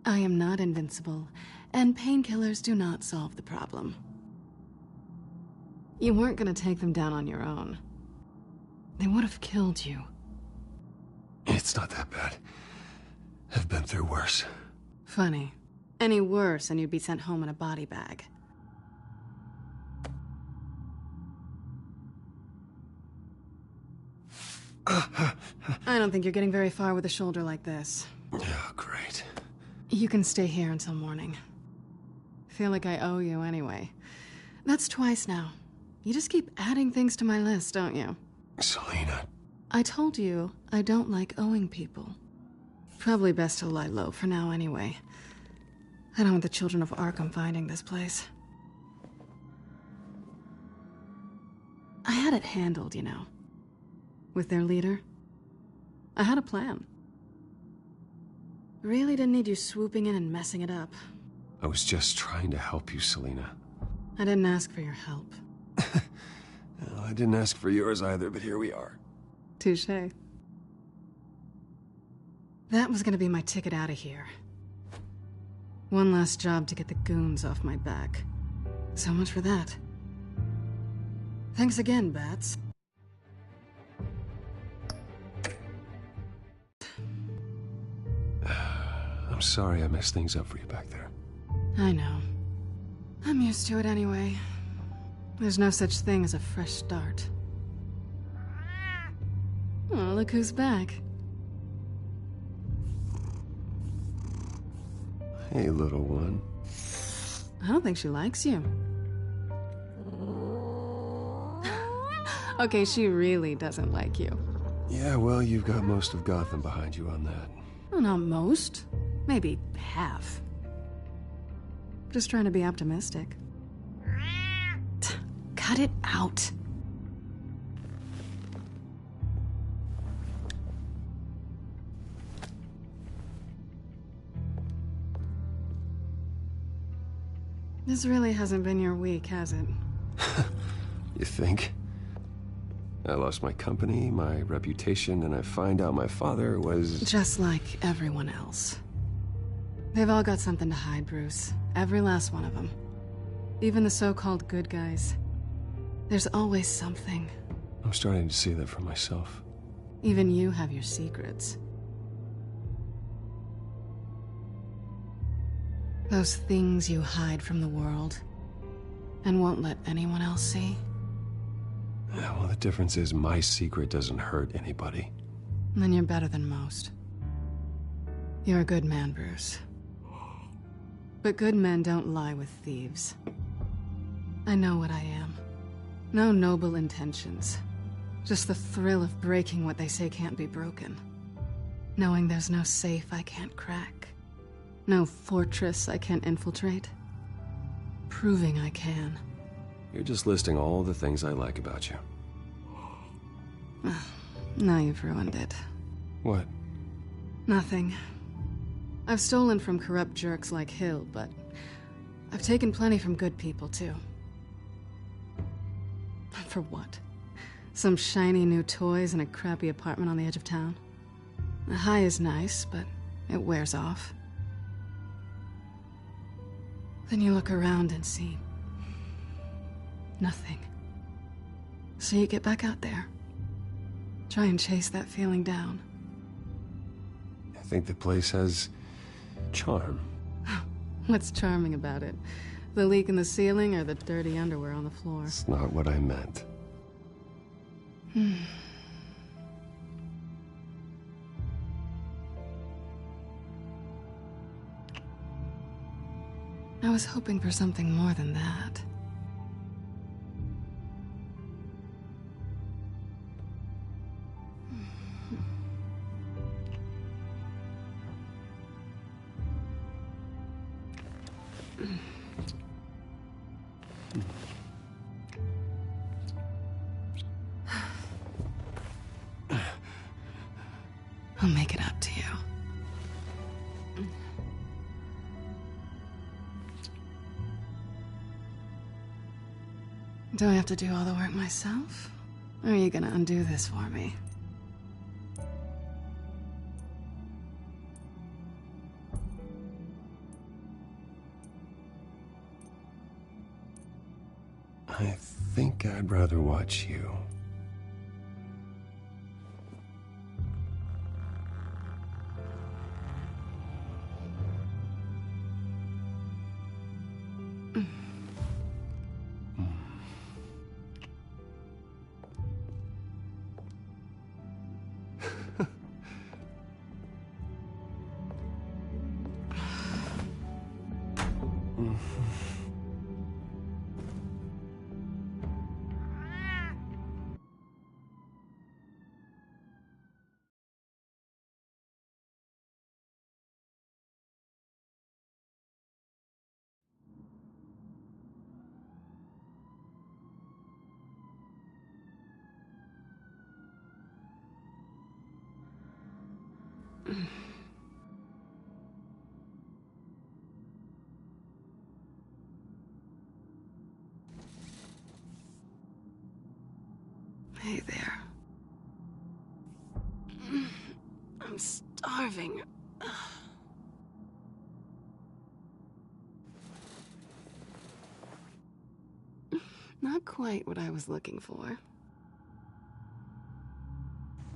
I am not invincible, and painkillers do not solve the problem. You weren't gonna take them down on your own. They would have killed you. It's not that bad. I've been through worse. Funny. Any worse and you'd be sent home in a body bag. I don't think you're getting very far with a shoulder like this. Oh, great. You can stay here until morning. Feel like I owe you anyway. That's twice now. You just keep adding things to my list, don't you? Selina. I told you I don't like owing people. Probably best to lie low for now anyway. I don't want the children of Arkham finding this place. I had it handled, you know. With their leader. I had a plan. Really didn't need you swooping in and messing it up. I was just trying to help you, Selina. I didn't ask for your help. Well, I didn't ask for yours either, but here we are. Touché. That was gonna be my ticket out of here. One last job to get the goons off my back. So much for that. Thanks again, Bats. I'm sorry I messed things up for you back there. I know. I'm used to it anyway. There's no such thing as a fresh start. Oh, look who's back. Hey, little one. I don't think she likes you. Okay, she really doesn't like you. Yeah, well, you've got most of Gotham behind you on that. Well, not most. Maybe half. Just trying to be optimistic. Cut it out. This really hasn't been your week, has it? You think? I lost my company, my reputation, and I find out my father was... Just like everyone else. They've all got something to hide, Bruce. Every last one of them. Even the so-called good guys. There's always something. I'm starting to see that for myself. Even you have your secrets. Those things you hide from the world and won't let anyone else see. Yeah, well, the difference is my secret doesn't hurt anybody. Then you're better than most. You're a good man, Bruce. But good men don't lie with thieves. I know what I am. No noble intentions. Just the thrill of breaking what they say can't be broken. Knowing there's no safe I can't crack. No fortress I can't infiltrate. Proving I can. You're just listing all the things I like about you. Now you've ruined it. What? Nothing. I've stolen from corrupt jerks like Hill, but I've taken plenty from good people, too. For what? Some shiny new toys and a crappy apartment on the edge of town? The high is nice, but it wears off. Then you look around and see nothing. So you get back out there. Try and chase that feeling down. I think the place has charm. What's charming about it? The leak in the ceiling or the dirty underwear on the floor? It's not what I meant. I was hoping for something more than that. I'll make it up to you. Do I have to do all the work myself? Or are you gonna undo this for me? I think I'd rather watch you. Hey there. I'm starving. Not quite what I was looking for.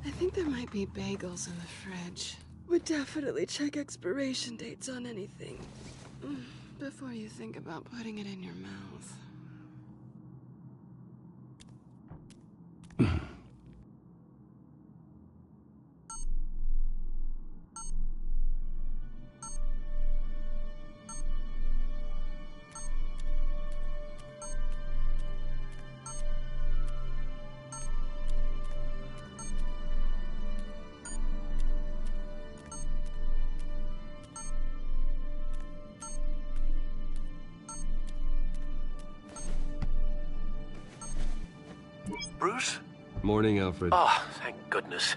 I think there might be bagels in the fridge. Would definitely check expiration dates on anything before you think about putting it in your mouth. Bruce? Morning, Alfred. Oh, thank goodness.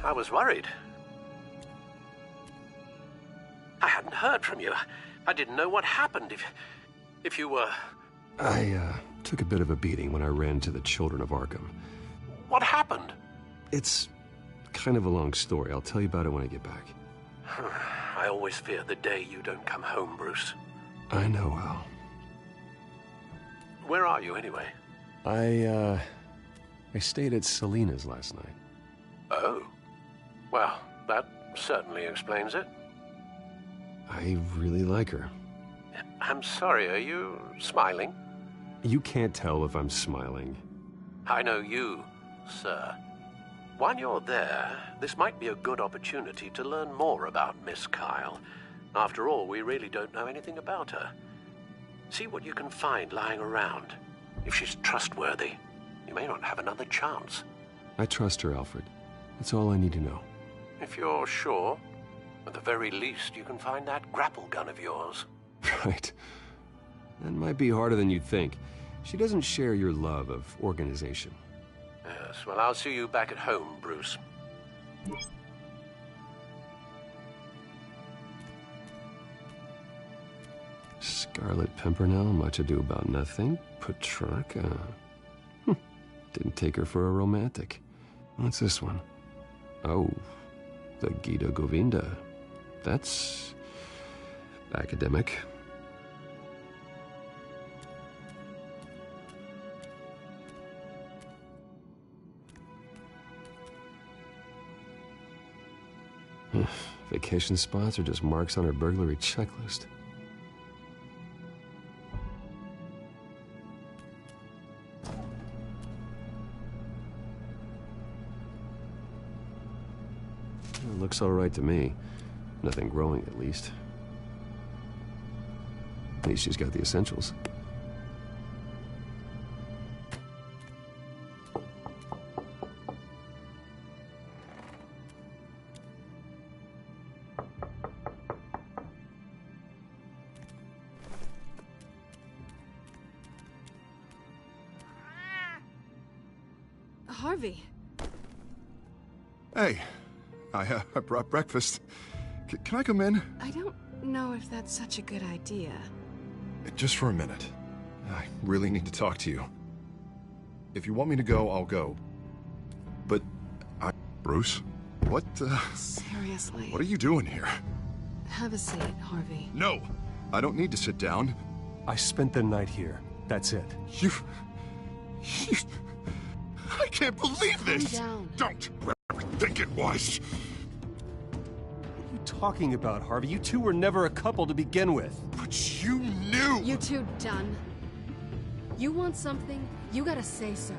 I was worried. I hadn't heard from you. I didn't know what happened if you were... I took a bit of a beating when I ran to the Children of Arkham. What happened? It's kind of a long story. I'll tell you about it when I get back. I always fear the day you don't come home, Bruce. I know, Al. Where are you, anyway? I stayed at Selina's last night. Oh. Well, that certainly explains it. I really like her. I'm sorry, are you smiling? You can't tell if I'm smiling. I know you, sir. While you're there, this might be a good opportunity to learn more about Miss Kyle. After all, we really don't know anything about her. See what you can find lying around. If she's trustworthy, You may not have another chance. I trust her, Alfred. That's all I need to know. If you're sure, at the very least, you can find that grapple gun of yours. Right. That might be harder than you'd think. She doesn't share your love of organization. Yes, well, I'll see you back at home, Bruce. Scarlet Pimpernel, Much Ado About Nothing, Petrarca. Didn't take her for a romantic. What's this one? Oh, the Gita Govinda. That's academic. Vacation spots are just marks on her burglary checklist. It looks all right to me. Nothing growing, at least. At least she's got the essentials. Harvey. Hey, I brought breakfast. Can I come in? I don't know if that's such a good idea. Just for a minute. I really need to talk to you. If you want me to go, I'll go. But Bruce? What, Seriously. What are you doing here? Have a seat, Harvey. No! I don't need to sit down. I spent the night here. That's it. You... I can't believe this! Calm down. Don't ever think it was! What are you talking about, Harvey? You two were never a couple to begin with. But you knew! You two done? You want something, you gotta say so.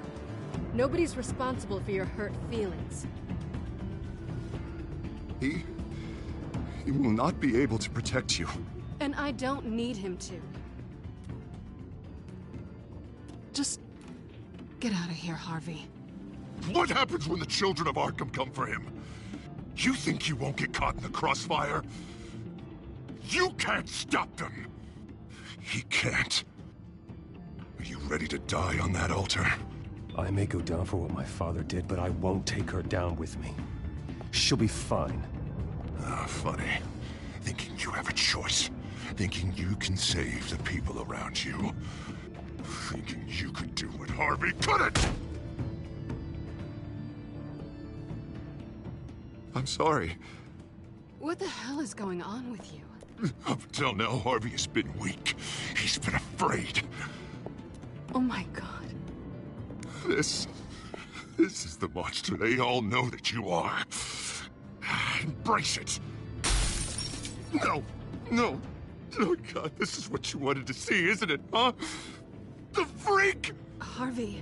Nobody's responsible for your hurt feelings. He will not be able to protect you. And I don't need him to. Just get out of here, Harvey. What happens when the children of Arkham come for him? You think you won't get caught in the crossfire? You can't stop them! He can't. Are you ready to die on that altar? I may go down for what my father did, but I won't take her down with me. She'll be fine. Ah, funny. Thinking you have a choice. Thinking you can save the people around you. Thinking you could do what Harvey couldn't! I'm sorry. What the hell is going on with you? Up until now, Harvey has been weak. He's been afraid. Oh my god. This is the monster they all know that you are. Embrace it. No. Oh god, this is what you wanted to see, isn't it, huh? The freak! Harvey.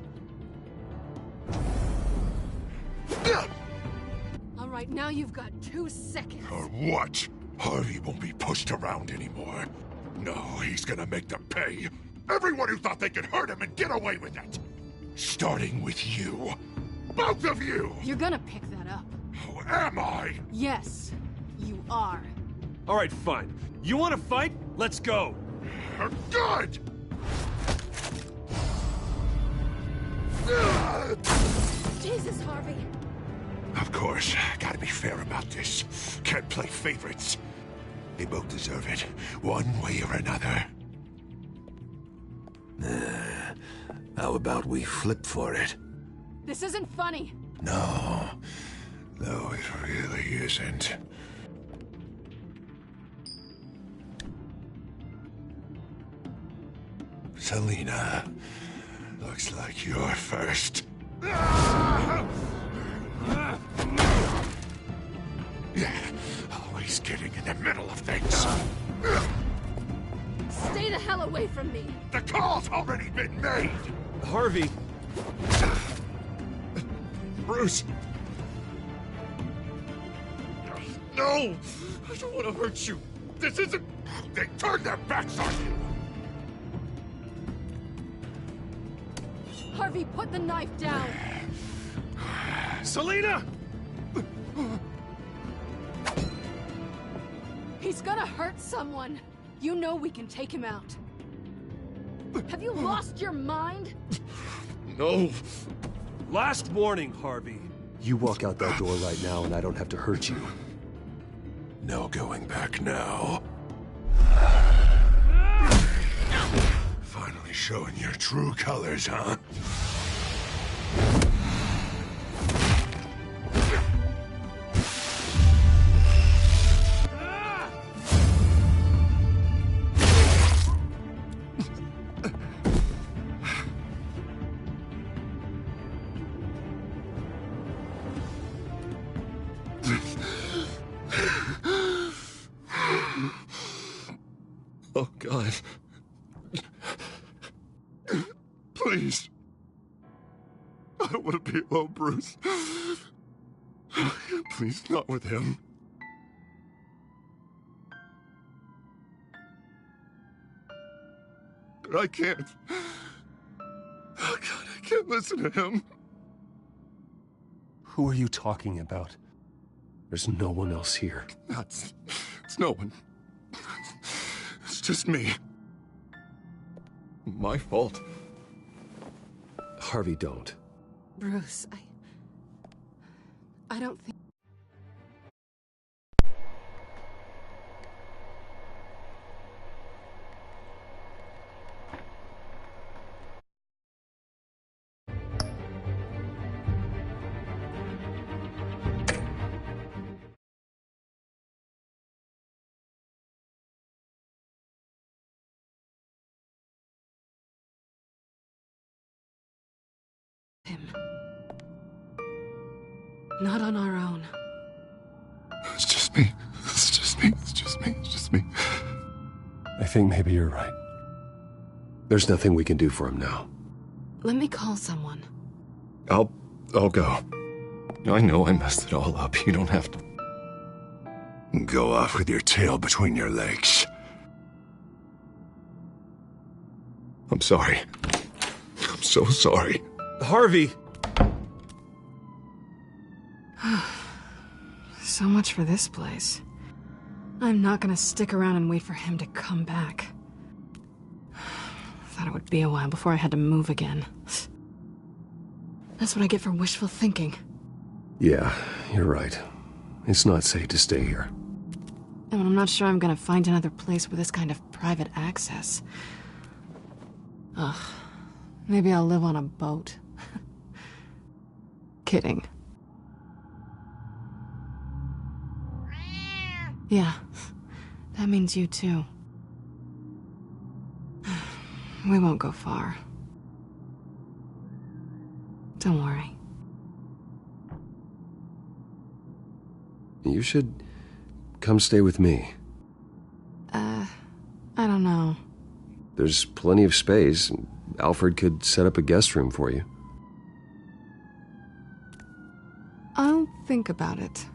All right, now you've got 2 seconds. Or what? Harvey won't be pushed around anymore. No, he's gonna make them pay. Everyone who thought they could hurt him and get away with it. Starting with you. Both of you! You're gonna pick that up. Oh, am I? Yes, you are. All right, fine. You want to fight? Let's go. Good! Jesus, Harvey. Of course, gotta be fair about this. Can't play favorites. They both deserve it, one way or another. How about we flip for it? This isn't funny. No, it really isn't. Selina, looks like you're first. Yeah, always getting in the middle of things. Stay the hell away from me. The call's already been made. Harvey. Bruce. No! I don't want to hurt you. This isn't... They turned their backs on you. Harvey, put the knife down! Selina! He's gonna hurt someone! You know we can take him out. Have you lost your mind? No. Last warning, Harvey. You walk out that door right now and I don't have to hurt you. No going back now. Finally showing your true colors, huh? Oh, God. Please. I don't want to be alone, Bruce. Please, not with him. But I can't. Oh, God, I can't listen to him. Who are you talking about? There's no one else here. It's no one. It's just me. My fault. Harvey, don't. Bruce, I don't think... Not on our own. It's just me. It's just me. It's just me. It's just me. I think maybe you're right. There's nothing we can do for him now. Let me call someone. I'll go. I know I messed it all up. You don't have to. Go off with your tail between your legs. I'm sorry. I'm so sorry. Harvey! So much for this place. I'm not gonna stick around and wait for him to come back. Thought it would be a while before I had to move again. That's what I get for wishful thinking. Yeah, you're right. It's not safe to stay here. And I'm not sure I'm gonna find another place with this kind of private access. Ugh. Maybe I'll live on a boat. Kidding. Yeah, that means you too. We won't go far. Don't worry. You should come stay with me. I don't know. There's plenty of space. Alfred could set up a guest room for you. I'll think about it.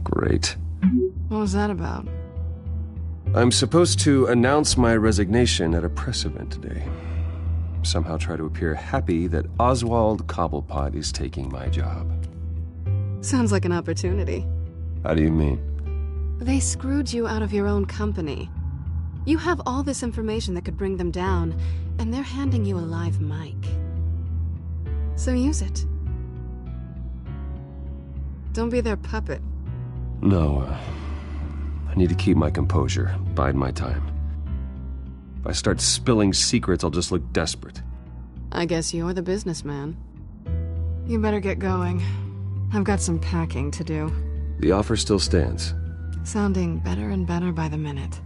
Great. What was that about? I'm supposed to announce my resignation at a press event today. Somehow try to appear happy that Oswald Cobblepot is taking my job. Sounds like an opportunity. How do you mean? They screwed you out of your own company. You have all this information that could bring them down, and they're handing you a live mic. So use it. Don't be their puppet. No, I need to keep my composure, bide my time. If I start spilling secrets, I'll just look desperate. I guess you're the businessman. You better get going. I've got some packing to do. The offer still stands. Sounding better and better by the minute.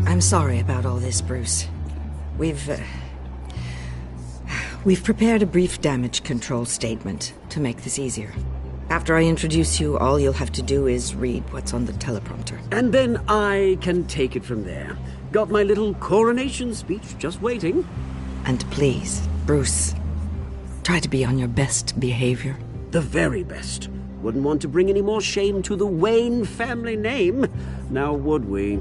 I'm sorry about all this, Bruce. We've We've prepared a brief damage control statement to make this easier. After I introduce you, all you'll have to do is read what's on the teleprompter. And then I can take it from there. Got my little coronation speech just waiting. And please, Bruce, try to be on your best behavior. The very best. Wouldn't want to bring any more shame to the Wayne family name, now would we?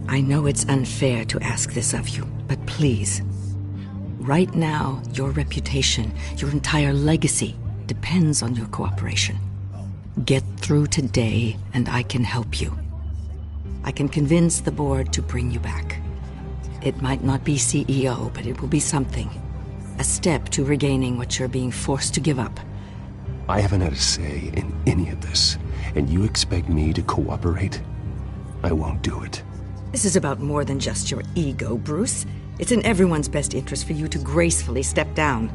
I know it's unfair to ask this of you, but please. Right now, your reputation, your entire legacy, depends on your cooperation. Get through today, and I can help you. I can convince the board to bring you back. It might not be CEO, but it will be something. A step to regaining what you're being forced to give up. I haven't had a say in any of this, and you expect me to cooperate? I won't do it. This is about more than just your ego, Bruce. It's in everyone's best interest for you to gracefully step down.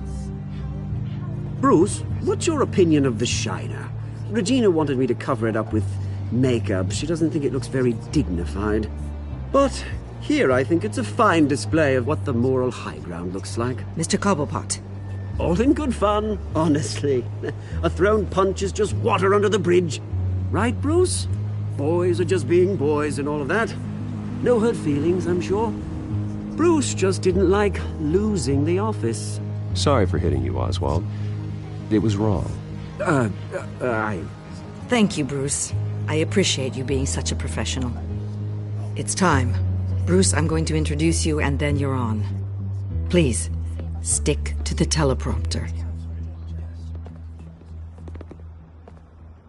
Bruce, what's your opinion of the Shiner? Regina wanted me to cover it up with makeup. She doesn't think it looks very dignified. But here I think it's a fine display of what the moral high ground looks like. Mr. Cobblepot. All in good fun, honestly. A thrown punch is just water under the bridge. Right, Bruce? Boys are just being boys and all of that. No hurt feelings, I'm sure. Bruce just didn't like losing the office. Sorry for hitting you, Oswald. It was wrong. Thank you, Bruce. I appreciate you being such a professional. It's time. Bruce, I'm going to introduce you and then you're on. Please, stick to the teleprompter.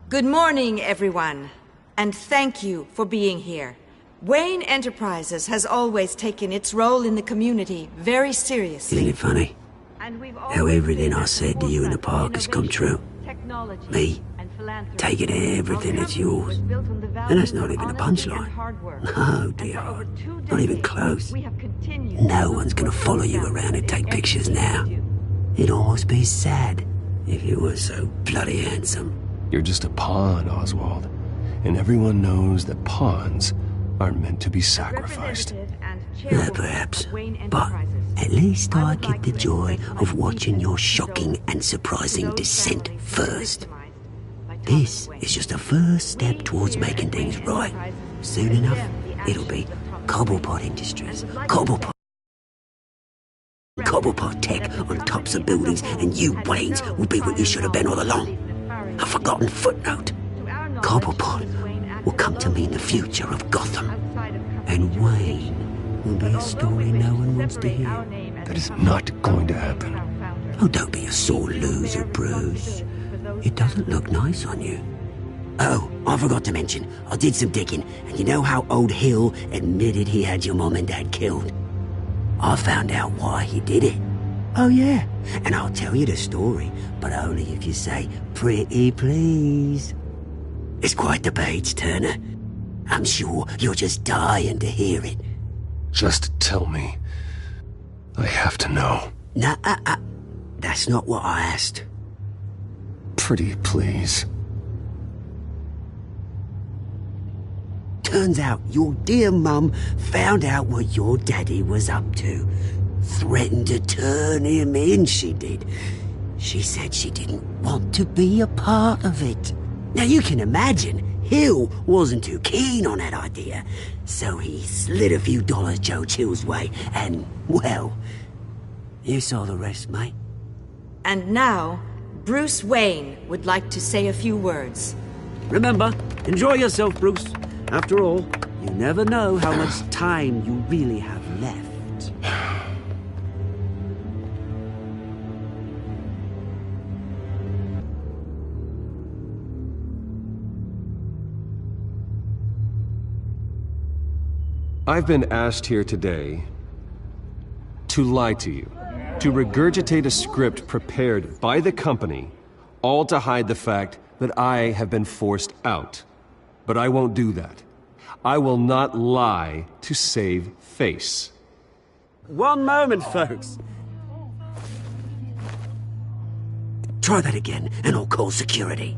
Good morning, everyone. And thank you for being here. Wayne Enterprises has always taken its role in the community very seriously. Isn't it funny? How everything I said to you in the park has come true. Me, taking everything that's yours. And that's not even a punchline. No, dear. Not even close. No one's gonna follow you around and take pictures now. It'd almost be sad if you were so bloody handsome. You're just a pawn, Oswald. And everyone knows that pawns are meant to be sacrificed. Perhaps. But at least I get the joy of watching your shocking and surprising descent first. This is just a first step towards making things right. Soon enough, it'll be Cobblepot Industries, Cobblepot Tech on tops of buildings, and you, Waynes, will be what you should have been all along. A forgotten footnote. Cobblepot will come to mean the future of Gotham. And Wayne will be a story no one wants to hear. That is not going to happen. Oh, don't be a sore loser, Bruce. It doesn't look nice on you. Oh, I forgot to mention, I did some digging, and you know how old Hill admitted he had your mom and dad killed? I found out why he did it. Oh yeah, and I'll tell you the story, but only if you say, pretty please. It's quite the page, Turner. I'm sure you're just dying to hear it. Just tell me. I have to know. Nah, that's not what I asked. Pretty please. Turns out your dear mum found out what your daddy was up to. Threatened to turn him in, she did. She said she didn't want to be a part of it. Now you can imagine, Hill wasn't too keen on that idea. So he slid a few dollars Joe Chill's way, and, well, you saw the rest, mate. And now, Bruce Wayne would like to say a few words. Remember, enjoy yourself, Bruce. After all, you never know how much time you really have left. I've been asked here today to lie to you, to regurgitate a script prepared by the company, all to hide the fact that I have been forced out. But I won't do that. I will not lie to save face. One moment, folks. Try that again, and I'll call security.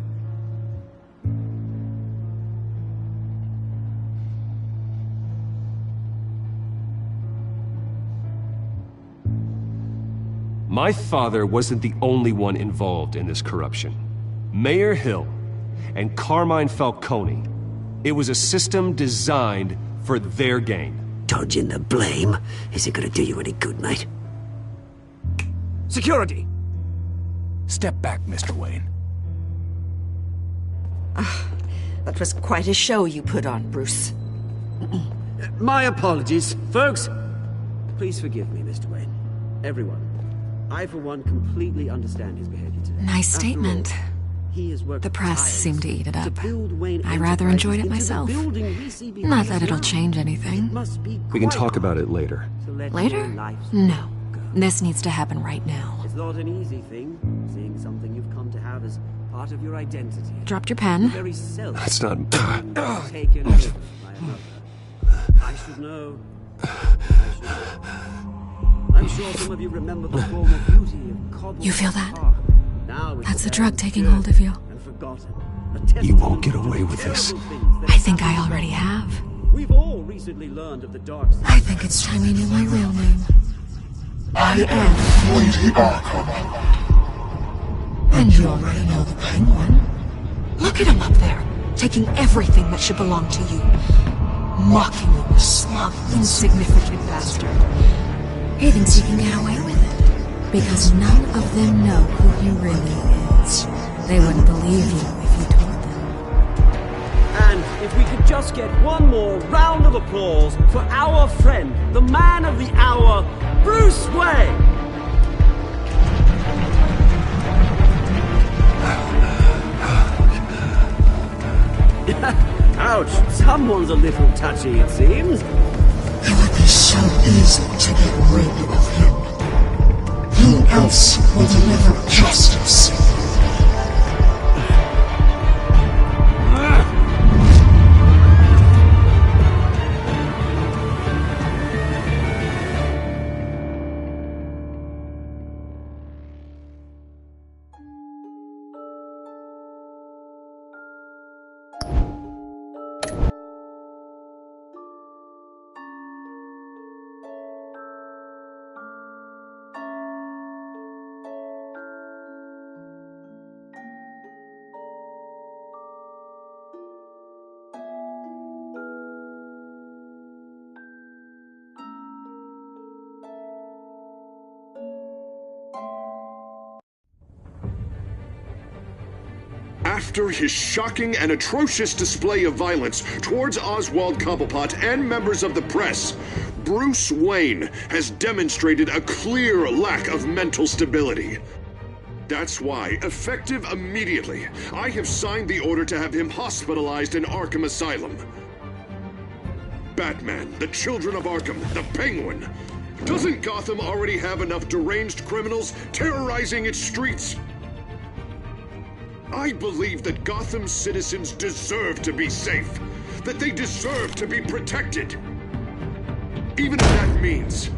My father wasn't the only one involved in this corruption. Mayor Hill and Carmine Falcone. It was a system designed for their gain. Dodging the blame isn't gonna do you any good, mate. Security! Step back, Mr. Wayne. That was quite a show you put on, Bruce. My apologies, folks. Please forgive me, Mr. Wayne. Everyone. I, for one, completely understand his behavior today. Nice statement. The press seemed to eat it up. I rather enjoyed it myself. Not that it'll change anything. We can talk about it later. Later? No. This needs to happen right now. It's not an easy thing, seeing something you've come to have as part of your identity. Dropped your pen? That's not... Taken over by another. I should know. I'm sure some of you remember the former beauty of Cobble. You feel that? Now that's the drug taking hold of you. You won't get away with this. I think I already have. We've all recently learned of the dark side. I think it's time you knew my real name. I am Lady Arkham. And you already know the Penguin. Look at him up there, taking everything that should belong to you. Mocking you, smug, insignificant bastard. He thinks he can get away with it, because none of them know who he really is. They wouldn't believe you if you told them. And if we could just get one more round of applause for our friend, the man of the hour, Bruce Wayne! Ouch, someone's a little touchy, it seems. It would be so easy to get rid of him. Who else will deliver justice? After his shocking and atrocious display of violence towards Oswald Cobblepot and members of the press, Bruce Wayne has demonstrated a clear lack of mental stability. That's why, effective immediately, I have signed the order to have him hospitalized in Arkham Asylum. Batman, the Children of Arkham, the Penguin. Doesn't Gotham already have enough deranged criminals terrorizing its streets? I believe that Gotham's citizens deserve to be safe, that they deserve to be protected. Even if that means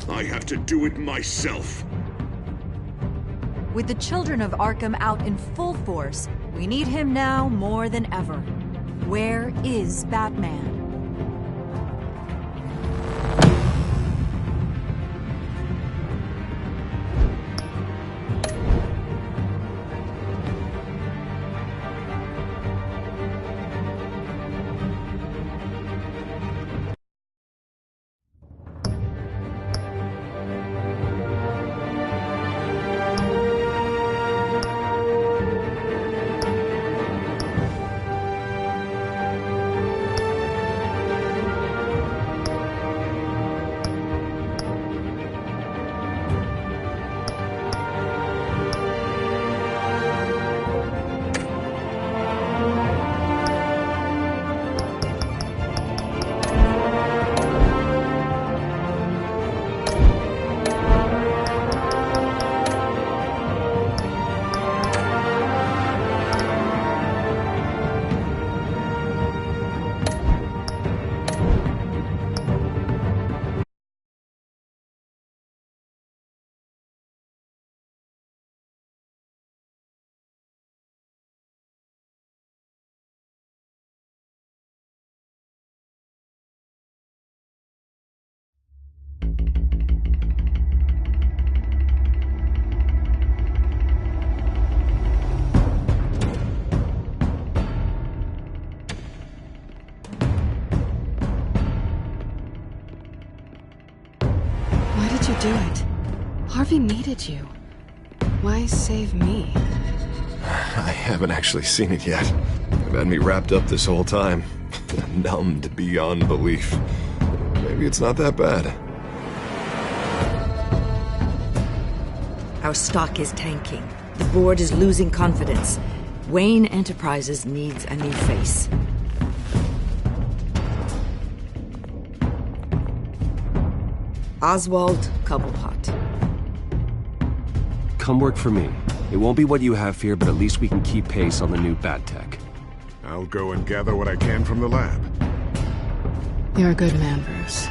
I have to do it myself. With the Children of Arkham out in full force, we need him now more than ever. Where is Batman? you do it? Harvey needed you. Why save me? I haven't actually seen it yet. They've had me wrapped up this whole time. Numbed beyond belief. Maybe it's not that bad. Our stock is tanking. The board is losing confidence. Wayne Enterprises needs a new face. Oswald Cobblepot. Come work for me. It won't be what you have here, but at least we can keep pace on the new bat tech. I'll go and gather what I can from the lab. You're a good man, Bruce.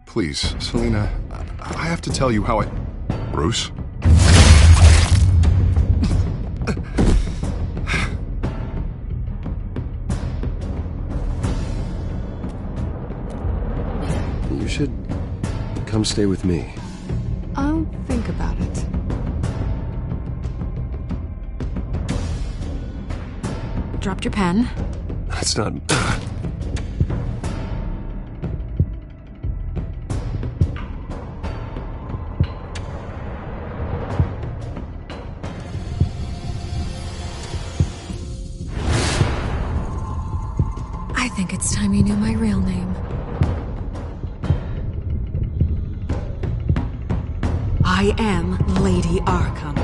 Please, Selina, I have to tell you how I... Bruce? You should come stay with me. I'll think about it. Dropped your pen. That's not... I think it's time you knew my real name. I am Lady Arkham.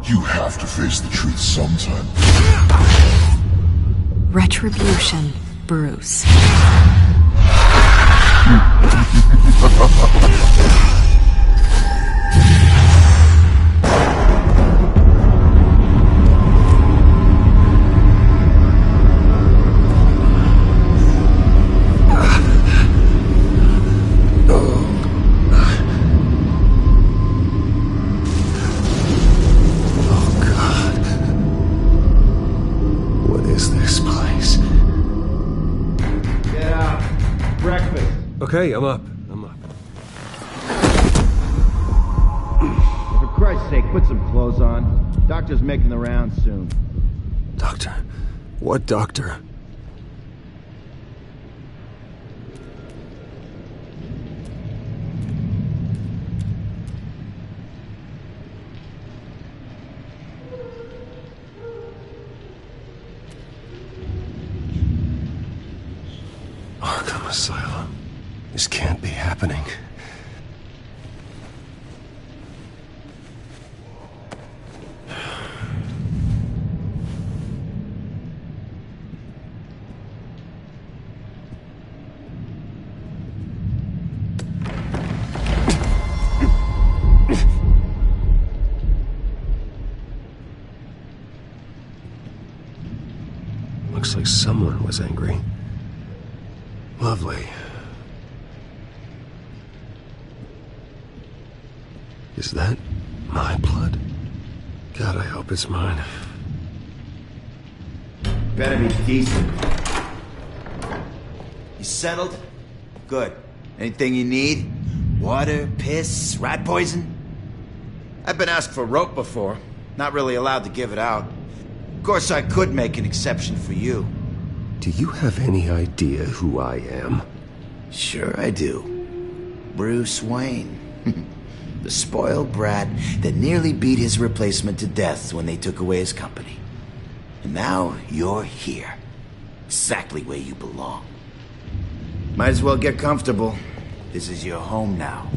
You have to face the truth sometime. Retribution, Bruce. Okay, I'm up. For Christ's sake, put some clothes on. Doctor's making the rounds soon. Doctor? What doctor? Arkham Asylum. This can't be happening. Looks like someone was angry. Lovely. Is that my blood? God, I hope it's mine. Better be decent. You settled? Good. Anything you need? Water, piss, rat poison? I've been asked for rope before. Not really allowed to give it out. Of course, I could make an exception for you. Do you have any idea who I am? Sure I do. Bruce Wayne. The spoiled brat that nearly beat his replacement to death when they took away his company. And now you're here. Exactly where you belong. Might as well get comfortable. This is your home now.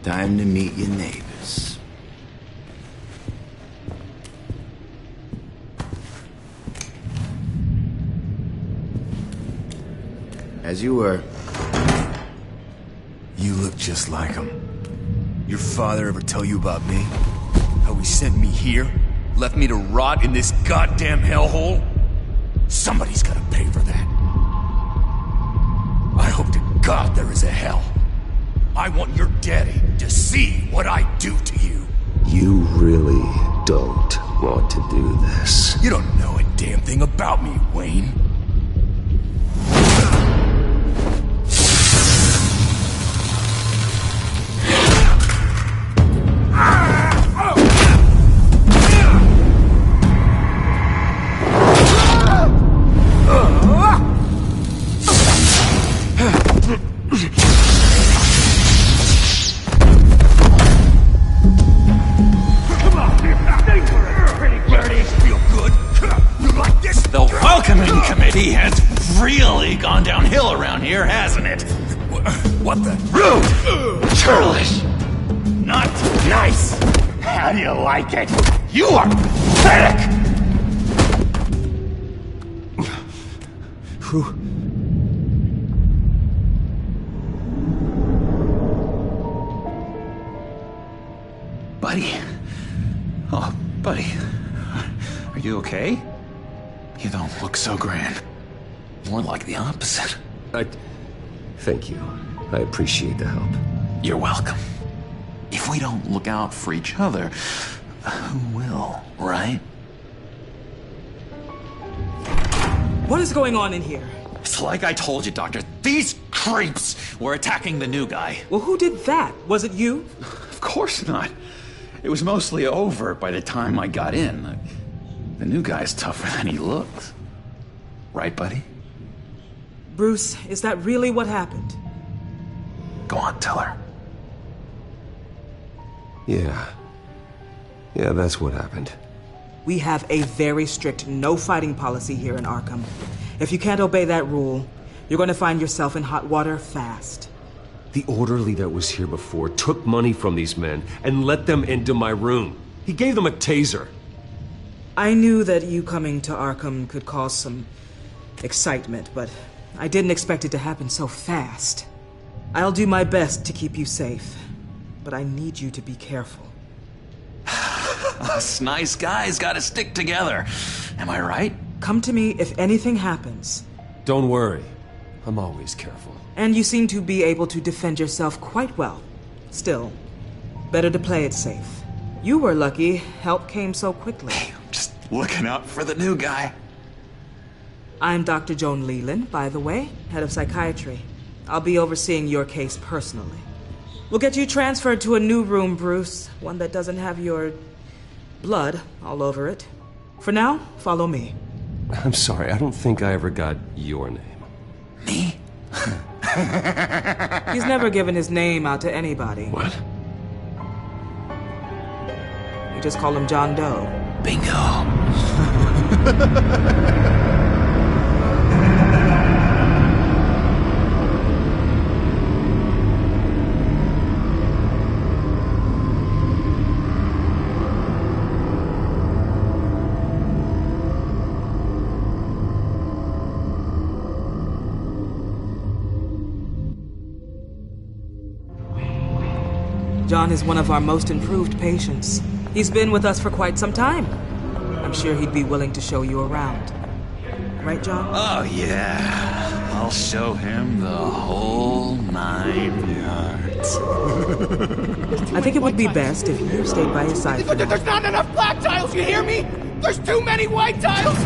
Time to meet your neighbors. As you were. You look just like him. Your father ever tell you about me? How he sent me here? Left me to rot in this goddamn hellhole? Somebody's gotta pay for that. I hope to God there is a hell. I want your daddy to see what I do to you. You really don't want to do this. You don't know a damn thing about me, Wayne. He has really gone downhill around here, hasn't it? What the? Rude! Churlish! Not nice! How do you like it? You are pathetic! Buddy? Oh, buddy. Are you okay? You don't look so grand. More like the opposite. Thank you. I appreciate the help. You're welcome. If we don't look out for each other, who will, right? What is going on in here? It's like I told you, Doctor. These creeps were attacking the new guy. Well, who did that? Was it you? Of course not. It was mostly over by the time I got in. The new guy's tougher than he looks. Right, buddy? Bruce, is that really what happened? Go on, tell her. Yeah, that's what happened. We have a very strict no fighting policy here in Arkham. If you can't obey that rule, you're going to find yourself in hot water fast. The orderly that was here before took money from these men and let them into my room. He gave them a taser. I knew that you coming to Arkham could cause some excitement, but I didn't expect it to happen so fast. I'll do my best to keep you safe, but I need you to be careful. Us nice guys gotta stick together. Am I right? Come to me if anything happens. Don't worry. I'm always careful. And you seem to be able to defend yourself quite well. Still, better to play it safe. You were lucky help came so quickly. Just looking out for the new guy. I'm Dr. Joan Leland, by the way, head of psychiatry. I'll be overseeing your case personally. We'll get you transferred to a new room, Bruce. One that doesn't have your blood all over it. For now, follow me. I'm sorry, I don't think I ever got your name. Me? He's never given his name out to anybody. What? You just call him John Doe. Bingo. John is one of our most improved patients. He's been with us for quite some time. I'm sure he'd be willing to show you around. Right, John? Oh, yeah. I'll show him the whole 9 yards. I think it would be best if you stayed by his side. There's not enough black tiles, you hear me? There's too many white tiles!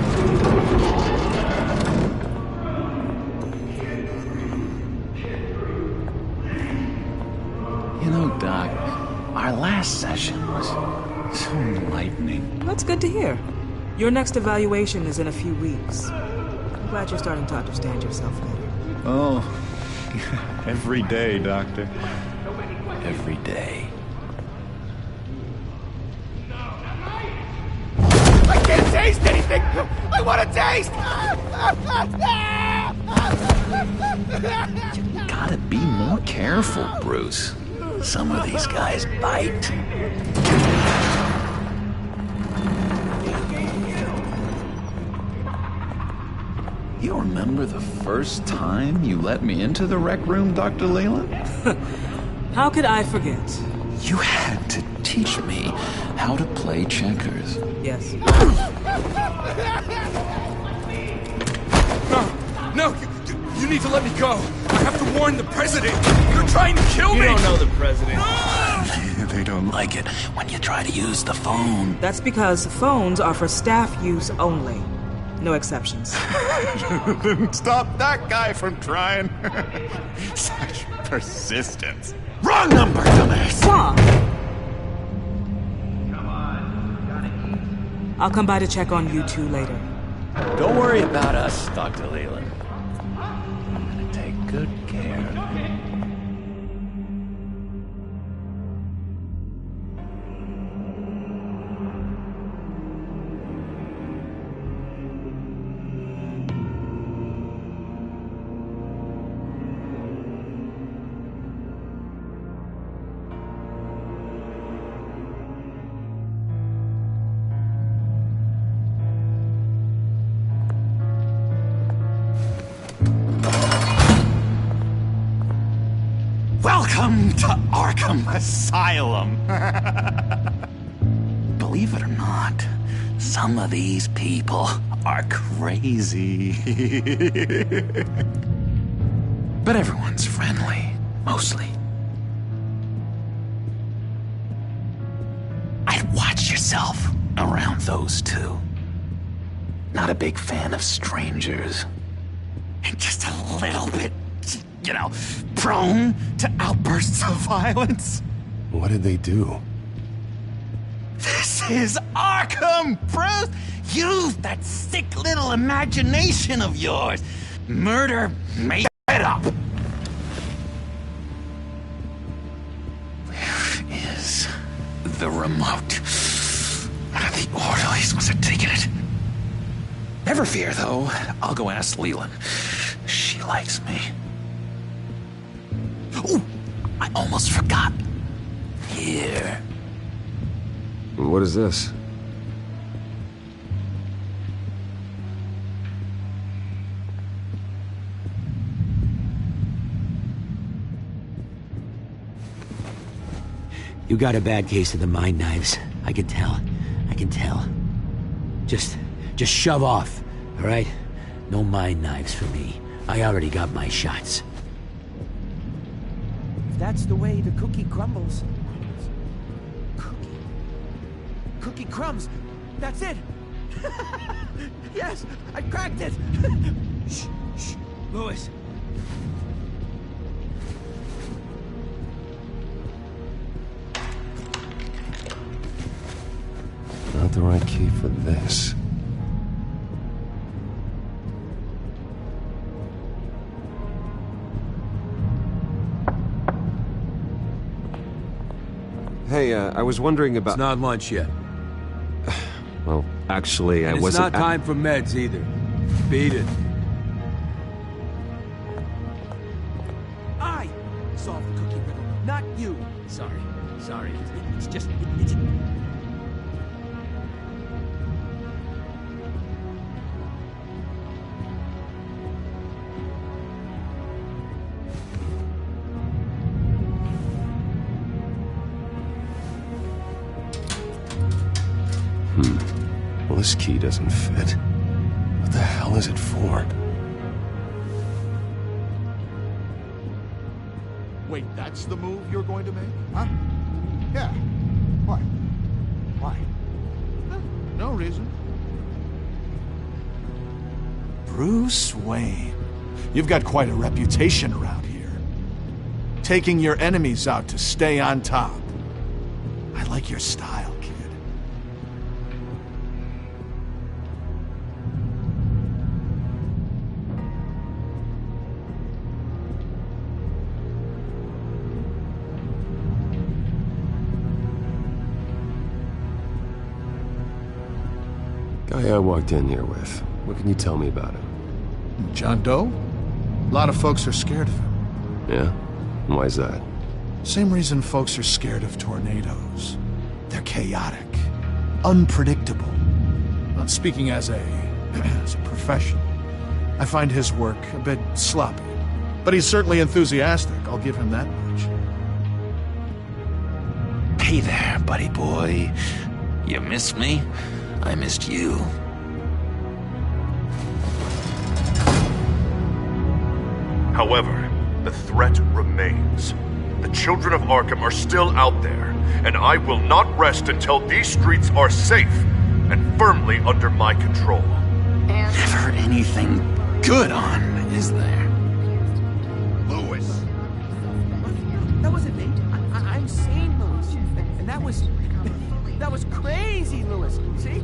You know, Doc, our last session was so enlightening. That's good to hear. Your next evaluation is in a few weeks. I'm glad you're starting to understand yourself better. Oh, every day, Doctor. Every day. I can't taste anything! I want to taste! You gotta be more careful, Bruce. Some of these guys bite. You remember the first time you let me into the rec room, Dr. Leland? How could I forget? You had to teach me how to play checkers. Yes. No, you need to let me go. I have to warn the president. You're trying to kill me. You don't know the president. No! They don't like it when you try to use the phone. That's because phones are for staff use only. No exceptions. Didn't stop that guy from trying. Such persistence. Wrong number, dumbass! Wrong! I'll come by to check on you two later. Don't worry about us, Dr. Leland. I'm gonna take good care of you. Welcome to Arkham Asylum. Believe it or not, some of these people are crazy. But everyone's friendly, mostly. I'd watch yourself around those two. Not a big fan of strangers. And just a little bit, you know, prone to outbursts of violence. What did they do? This is Arkham, Bruce! Use that sick little imagination of yours. Murder made it up. Where is the remote? One of the orderlies must have taken it. Never fear, though. I'll go ask Leland. She likes me. Ooh, I almost forgot. Here. What is this? You got a bad case of the mind knives. I can tell. I can tell. Just shove off, all right? No mind knives for me. I already got my shots. If that's the way the cookie crumbles. Cookie crumbs. That's it. Yes, I cracked it. Shh, shh, Louis. Not the right key for this. Hey, I was wondering about... It's not lunch yet. Well, actually, I wasn't... It's not time for meds, either. Beat it. I solved the cookie riddle, not you. Sorry. It's just... It's... Well, this key doesn't fit. What the hell is it for? Wait, that's the move you're going to make? Huh? Yeah. Why? Why? No reason. Bruce Wayne. You've got quite a reputation around here. Taking your enemies out to stay on top. I like your style, kid. Guy I walked in here with. What can you tell me about him? John Doe? A lot of folks are scared of him. Yeah? And why is that? Same reason folks are scared of tornadoes. They're chaotic, unpredictable. Not speaking as a professional. I find his work a bit sloppy. But he's certainly enthusiastic, I'll give him that much. Hey there, buddy boy. You missed me? I missed you. However, the threat remains. The children of Arkham are still out there, and I will not rest until these streets are safe and firmly under my control. Never anything good on, is there? Lewis! That wasn't me. I'm sane, Lewis. And that was crazy, Lewis. See?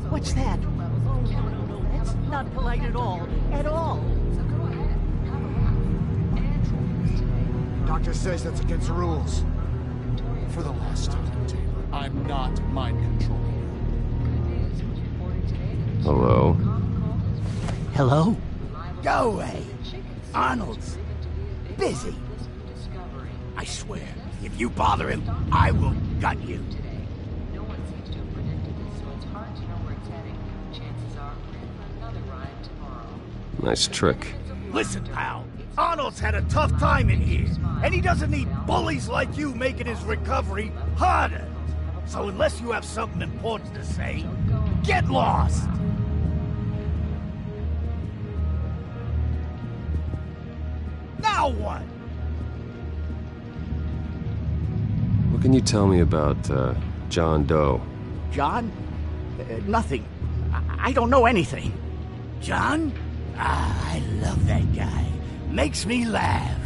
What's that? Oh, no, that's not polite at all. At all. Doctor says that's against the rules. For the last time, Taylor, I'm not mind controlling you. Hello? Hello? Go away. Arnold's busy. I swear, if you bother him, I will gut you. Nice trick. Listen, pal. Arnold's had a tough time in here, and he doesn't need bullies like you making his recovery harder. So unless you have something important to say, get lost! Now what? What can you tell me about, John Doe? John? Nothing. I don't know anything. John? Ah, I love that guy. Makes me laugh.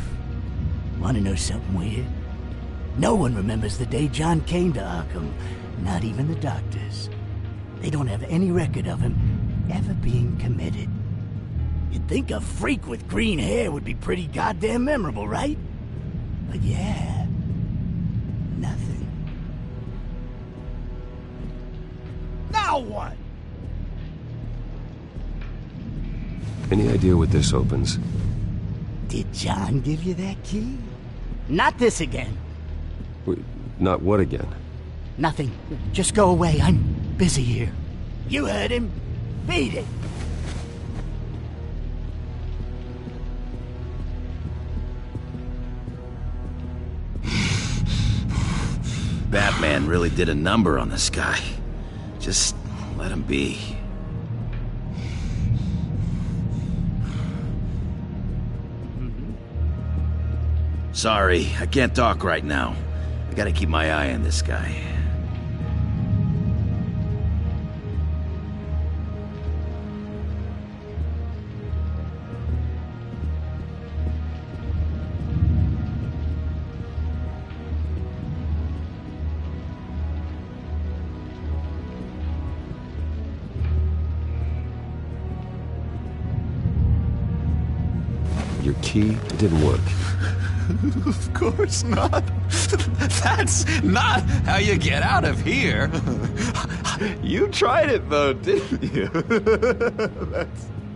Wanna know something weird? No one remembers the day John came to Arkham. Not even the doctors. They don't have any record of him ever being committed. You'd think a freak with green hair would be pretty goddamn memorable, right? But yeah, nothing. Now what? Any idea what this opens? Did John give you that key? Not this again. Wait, not what again? Nothing. Just go away. I'm busy here. You heard him. Beat it. Batman really did a number on this guy. Just let him be. Sorry, I can't talk right now. I gotta keep my eye on this guy. Your key didn't work. Of course not. That's not how you get out of here. You tried it though, didn't you?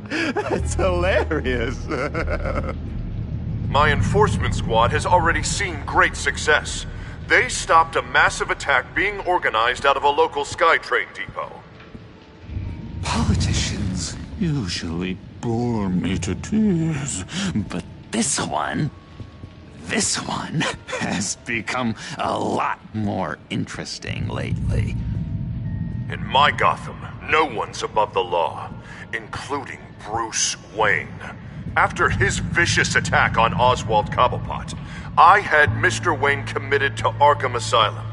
That's hilarious. My enforcement squad has already seen great success. They stopped a massive attack being organized out of a local SkyTrain depot. Politicians usually bore me to tears, but this one has become a lot more interesting lately. In my Gotham, no one's above the law, including Bruce Wayne. After his vicious attack on Oswald Cobblepot, I had Mr. Wayne committed to Arkham Asylum,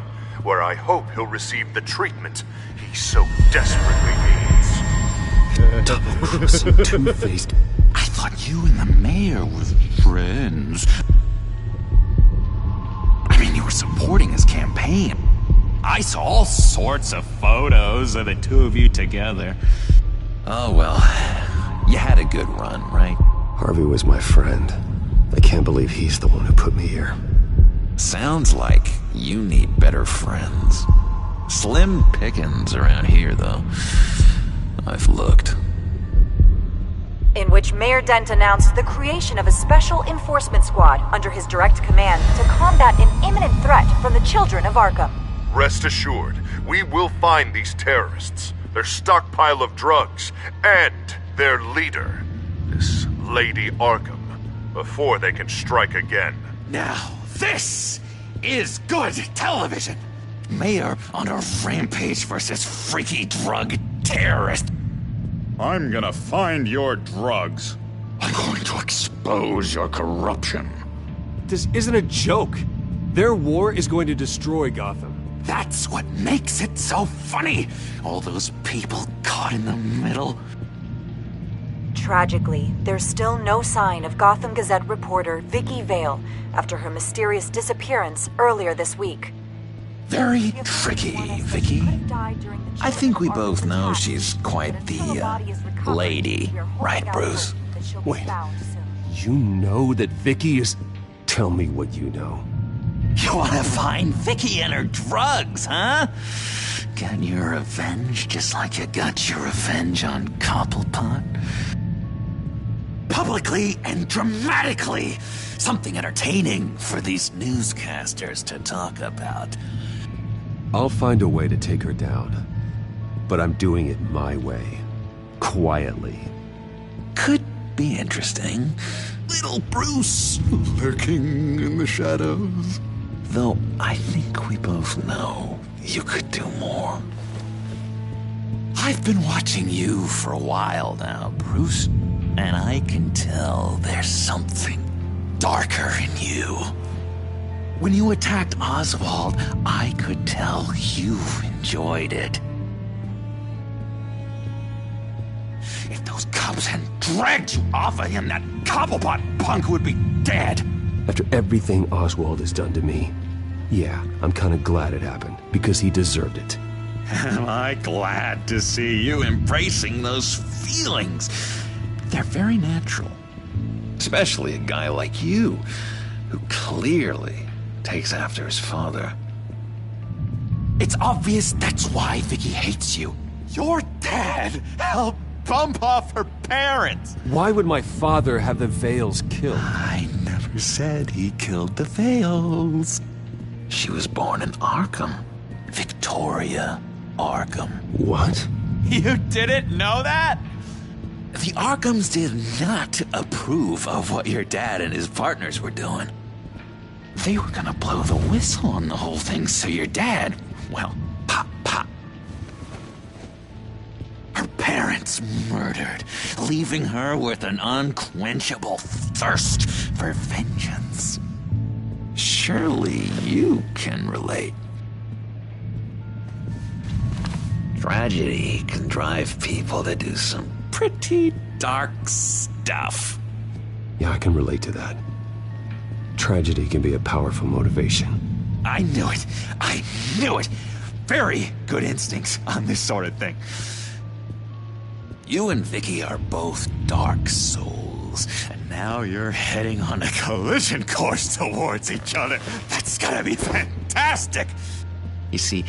where I hope he'll receive the treatment he so desperately needs. Double-crossing, two-faced. I thought you and the mayor were friends. I mean, you were supporting his campaign. I saw all sorts of photos of the two of you together. Oh well, you had a good run, right? Harvey was my friend. I can't believe he's the one who put me here. Sounds like you need better friends. Slim pickings around here, though. I've looked. In which Mayor Dent announced the creation of a special enforcement squad under his direct command to combat an imminent threat from the children of Arkham. Rest assured, we will find these terrorists, their stockpile of drugs, and their leader, this Lady Arkham, before they can strike again. Now, this is good television. Mayor on a rampage versus freaky drug terrorist. I'm gonna find your drugs. I'm going to expose your corruption. This isn't a joke. Their war is going to destroy Gotham. That's what makes it so funny. All those people caught in the middle. Tragically, there's still no sign of Gotham Gazette reporter Vicky Vale after her mysterious disappearance earlier this week. Very tricky, Vicky. I think we both know she's quite the, lady. Right, Bruce? Wait, you know that Vicky is... Tell me what you know. You wanna find Vicky and her drugs, huh? Get your revenge just like you got your revenge on Cobblepot? Publicly and dramatically! Something entertaining for these newscasters to talk about. I'll find a way to take her down. But I'm doing it my way. Quietly. Could be interesting. Little Bruce lurking in the shadows. Though I think we both know you could do more. I've been watching you for a while now, Bruce, and I can tell there's something darker in you. When you attacked Oswald, I could tell you enjoyed it. If those cops hadn't dragged you off of him, that Cobblepot punk would be dead. After everything Oswald has done to me, yeah, I'm kind of glad it happened, because he deserved it. Am I glad to see you embracing those feelings? They're very natural. Especially a guy like you, who clearly takes after his father. It's obvious that's why Vicky hates you. Your dad helped bump off her parents. Why would my father have the Vales killed? I never said he killed the Vales. She was born in Arkham. Victoria Arkham. What? You didn't know that? The Arkhams did not approve of what your dad and his partners were doing. They were gonna blow the whistle on the whole thing, so your dad, well, pop. Her parents murdered, leaving her with an unquenchable thirst for vengeance. Surely you can relate. Tragedy can drive people to do some pretty dark stuff. Yeah, I can relate to that. Tragedy can be a powerful motivation. I knew it. I knew it. Very good instincts on this sort of thing. You and Vicky are both dark souls, and now you're heading on a collision course towards each other. That's gonna be fantastic! You see,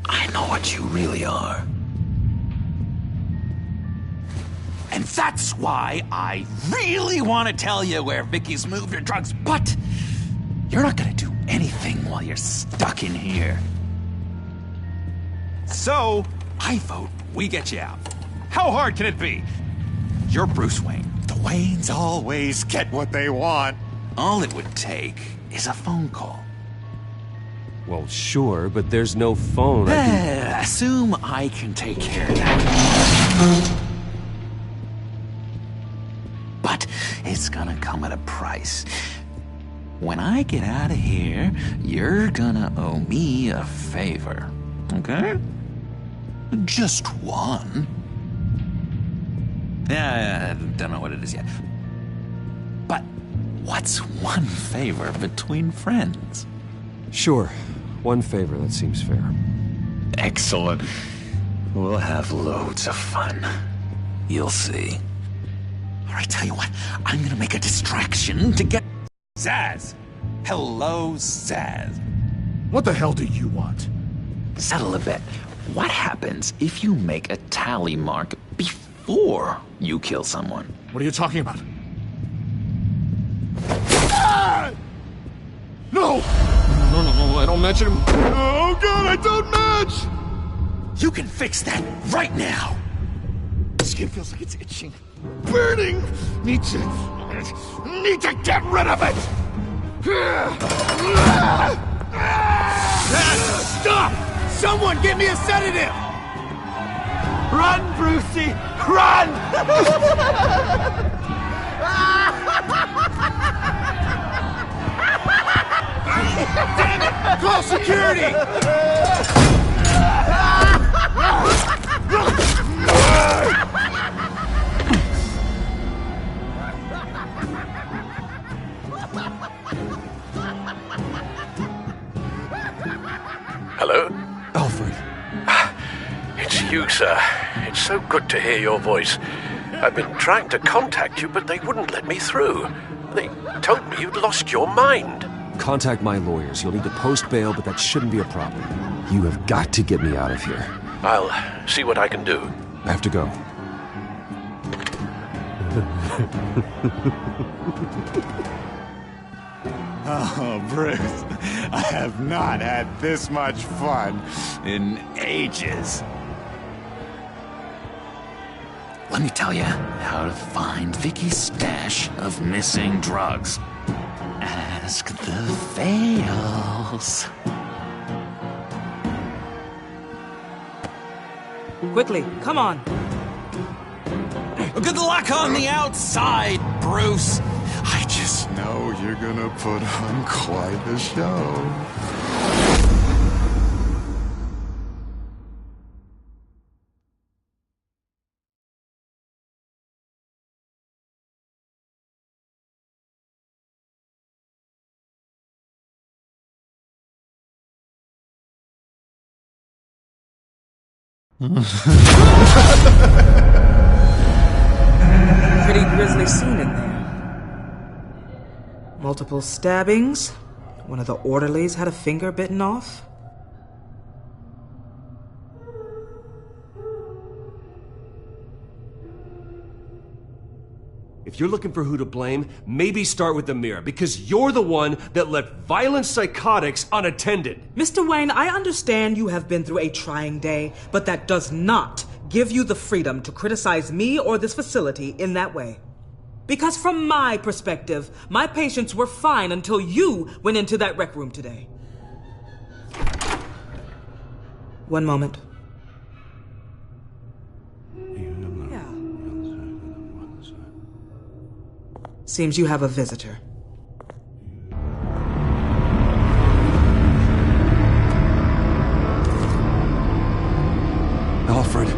I know what you really are. And that's why I really want to tell you where Vicky's moved her drugs, but you're not gonna do anything while you're stuck in here. So, I vote we get you out. How hard can it be? You're Bruce Wayne. The Waynes always get what they want. All it would take is a phone call. Well, sure, but there's no phone. Assume I can take care of that. But it's gonna come at a price. When I get out of here, you're gonna owe me a favor. Okay? Just one. Yeah, I don't know what it is yet. But what's one favor between friends? Sure. One favor, that seems fair. Excellent. We'll have loads of fun. You'll see. All right, tell you what. I'm gonna make a distraction to get... Zsasz! Hello, Zsasz. What the hell do you want? Settle a bet. What happens if you make a tally mark before you kill someone? What are you talking about? Ah! No! No, I don't match him. Oh god, I don't match! You can fix that right now! Skin feels like it's itching. Burning! Need to get rid of it! Stop! Someone get me a sedative! Run, Brucey! Run! Damn it! Call security! Hello? Alfred. It's you, sir. It's so good to hear your voice. I've been trying to contact you, but they wouldn't let me through. They told me you'd lost your mind. Contact my lawyers. You'll need to post bail, but that shouldn't be a problem. You have got to get me out of here. I'll see what I can do. I have to go. Oh, Bruce, I have not had this much fun in ages. Let me tell you how to find Vicky's stash of missing drugs. Ask the Vales. Quickly, come on. Good luck on the outside, Bruce. I just know you're gonna put on quite a show. Pretty grisly scene in there. Multiple stabbings. One of the orderlies had a finger bitten off. If you're looking for who to blame, maybe start with the mirror, because you're the one that left violent psychotics unattended. Mr. Wayne, I understand you have been through a trying day, but that does not give you the freedom to criticize me or this facility in that way. Because from my perspective, my patients were fine until you went into that rec room today. One moment. Yeah. Seems you have a visitor. Alfred.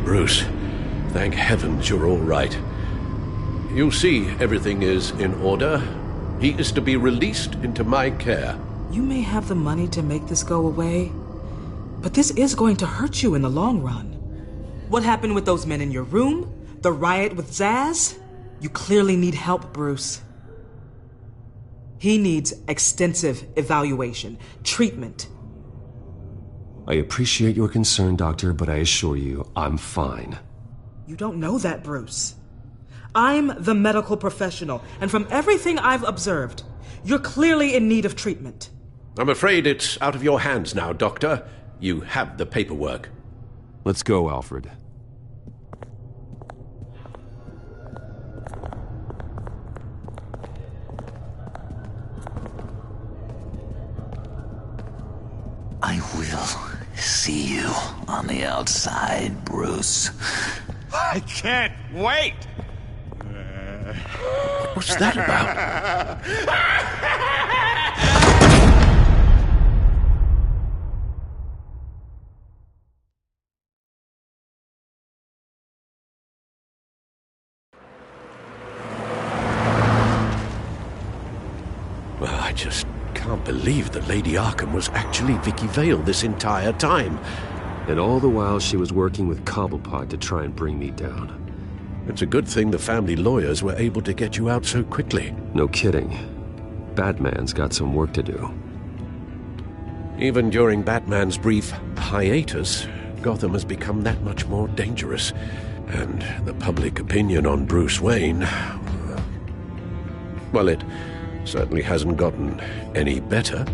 Bruce, thank heavens you're all right. You see, everything is in order. He is to be released into my care. You may have the money to make this go away, but this is going to hurt you in the long run. What happened with those men in your room? The riot with Zsasz? You clearly need help, Bruce. He needs extensive evaluation, treatment. I appreciate your concern, Doctor, but I assure you, I'm fine. You don't know that, Bruce. I'm the medical professional, and from everything I've observed, you're clearly in need of treatment. I'm afraid it's out of your hands now, Doctor. You have the paperwork. Let's go, Alfred. I will see you on the outside, Bruce. I can't wait! What's that about? Well, I just can't believe that Lady Arkham was actually Vicky Vale this entire time. And all the while she was working with Cobblepot to try and bring me down. It's a good thing the family lawyers were able to get you out so quickly. No kidding. Batman's got some work to do. Even during Batman's brief hiatus, Gotham has become that much more dangerous. And the public opinion on Bruce Wayne... well, it Certainly hasn't gotten any better.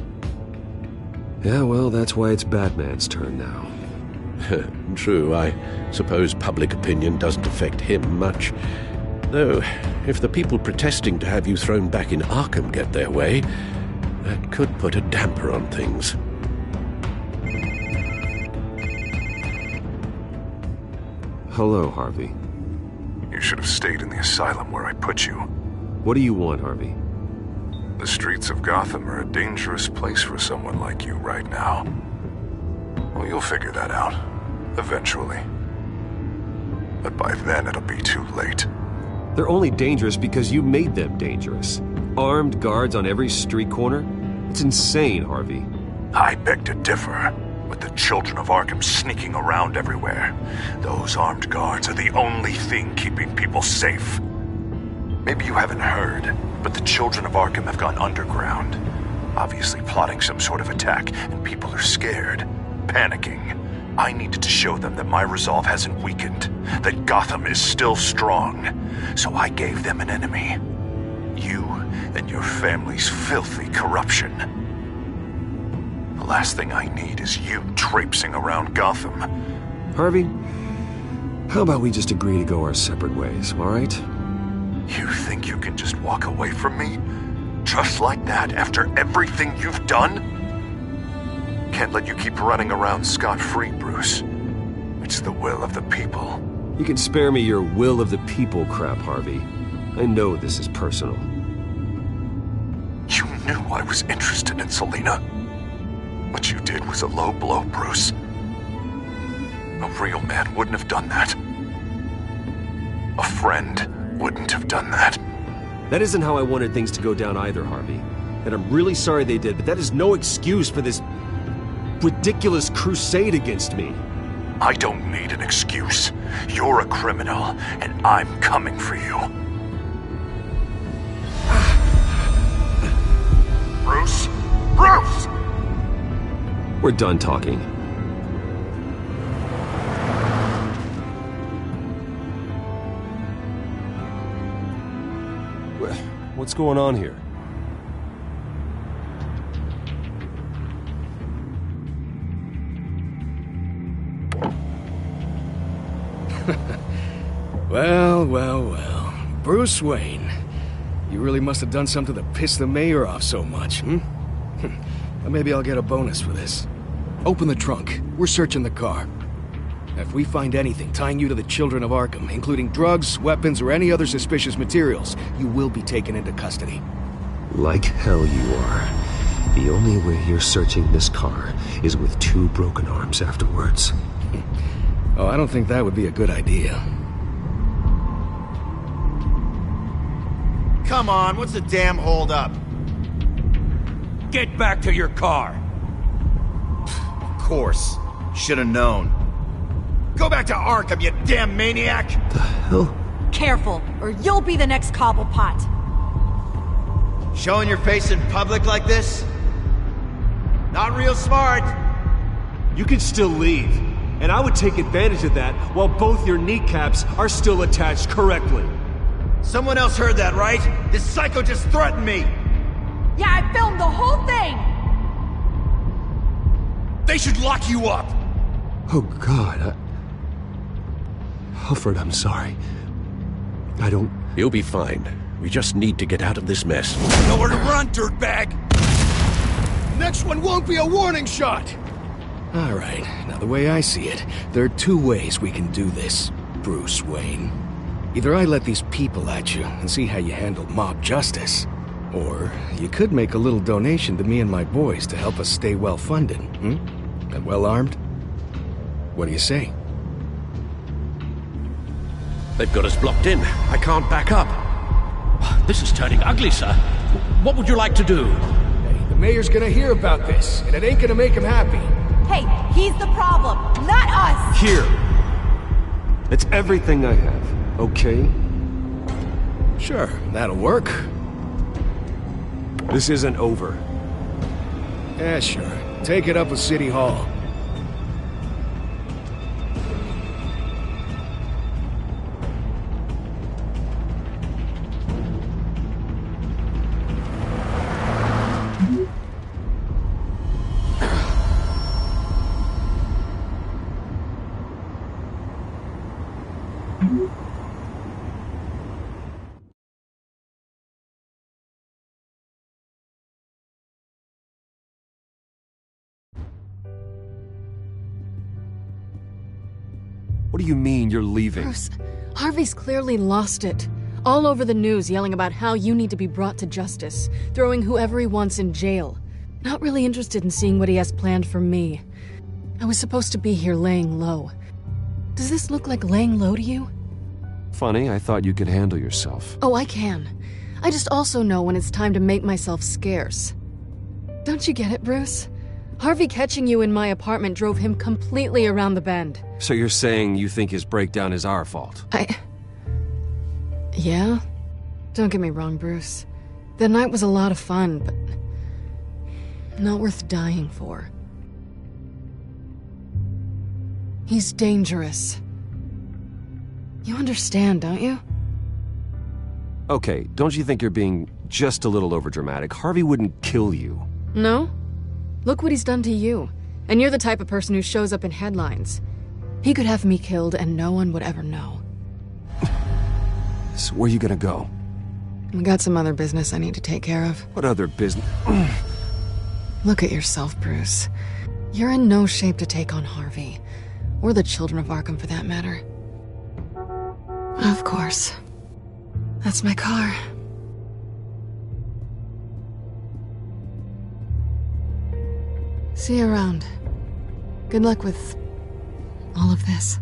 Yeah, well, that's why it's Batman's turn now. True, I suppose public opinion doesn't affect him much. Though, if the people protesting to have you thrown back in Arkham get their way, that could put a damper on things. Hello, Harvey. You should have stayed in the asylum where I put you. What do you want, Harvey? The streets of Gotham are a dangerous place for someone like you right now. Well, you'll figure that out. Eventually. But by then, it'll be too late. They're only dangerous because you made them dangerous. Armed guards on every street corner? It's insane, Harvey. I beg to differ. With the children of Arkham sneaking around everywhere, those armed guards are the only thing keeping people safe. Maybe you haven't heard, but the children of Arkham have gone underground. Obviously plotting some sort of attack, and people are scared, panicking. I needed to show them that my resolve hasn't weakened, that Gotham is still strong. So I gave them an enemy. You and your family's filthy corruption. The last thing I need is you traipsing around Gotham. Harvey, how about we just agree to go our separate ways, all right? You think you can just walk away from me? Just like that, after everything you've done? Can't let you keep running around scot-free, Bruce. It's the will of the people. You can spare me your will of the people crap, Harvey. I know this is personal. You knew I was interested in Selina. What you did was a low blow, Bruce. A real man wouldn't have done that. A friend wouldn't have done that. That isn't how I wanted things to go down either, Harvey. And I'm really sorry they did, but that is no excuse for this ridiculous crusade against me. I don't need an excuse. You're a criminal, and I'm coming for you. Bruce? Bruce! We're done talking. What's going on here? Well. Bruce Wayne. You really must have done something to piss the mayor off so much, Well, maybe I'll get a bonus for this. Open the trunk. We're searching the car. If we find anything tying you to the children of Arkham, including drugs, weapons, or any other suspicious materials, you will be taken into custody. Like hell you are. The only way you're searching this car is with 2 broken arms afterwards. Oh, I don't think that would be a good idea. Come on, what's the damn holdup? Get back to your car! Of course. Should've known. Go back to Arkham, you damn maniac! The hell? Careful, or you'll be the next Cobblepot. Showing your face in public like this? Not real smart. You can still leave, and I would take advantage of that while both your kneecaps are still attached correctly. Someone else heard that, right? This psycho just threatened me! Yeah, I filmed the whole thing! They should lock you up! Oh, God, Alfred, I'm sorry. I don't... You'll be fine. We just need to get out of this mess. Nowhere to run, dirtbag! Next one won't be a warning shot! Alright, now the way I see it, there are 2 ways we can do this, Bruce Wayne. Either I let these people at you and see how you handle mob justice, or you could make a little donation to me and my boys to help us stay well-funded, and well-armed. What do you say? They've got us blocked in. I can't back up. This is turning ugly, sir. What would you like to do? Hey, the mayor's gonna hear about this, and it ain't gonna make him happy. Hey, he's the problem, not us! Here! It's everything I have, okay? Sure, that'll work. This isn't over. Yeah, sure. Take it up with City Hall. What do you mean you're leaving? Bruce, Harvey's clearly lost it. All over the news yelling about how you need to be brought to justice, throwing whoever he wants in jail. Not really interested in seeing what he has planned for me. I was supposed to be here laying low. Does this look like laying low to you? Funny, I thought you could handle yourself. Oh, I can. I just also know when it's time to make myself scarce. Don't you get it, Bruce? Harvey catching you in my apartment drove him completely around the bend. So you're saying you think his breakdown is our fault? Yeah? Don't get me wrong, Bruce. The night was a lot of fun, but not worth dying for. He's dangerous. You understand, don't you? Okay, don't you think you're being just a little overdramatic? Harvey wouldn't kill you. No? Look what he's done to you. And you're the type of person who shows up in headlines. He could have me killed and no one would ever know. So where are you gonna go? I got some other business I need to take care of. What other business? Look at yourself, Bruce. You're in no shape to take on Harvey. Or the children of Arkham, for that matter. Of course. That's my car. See you around. Good luck with all of this.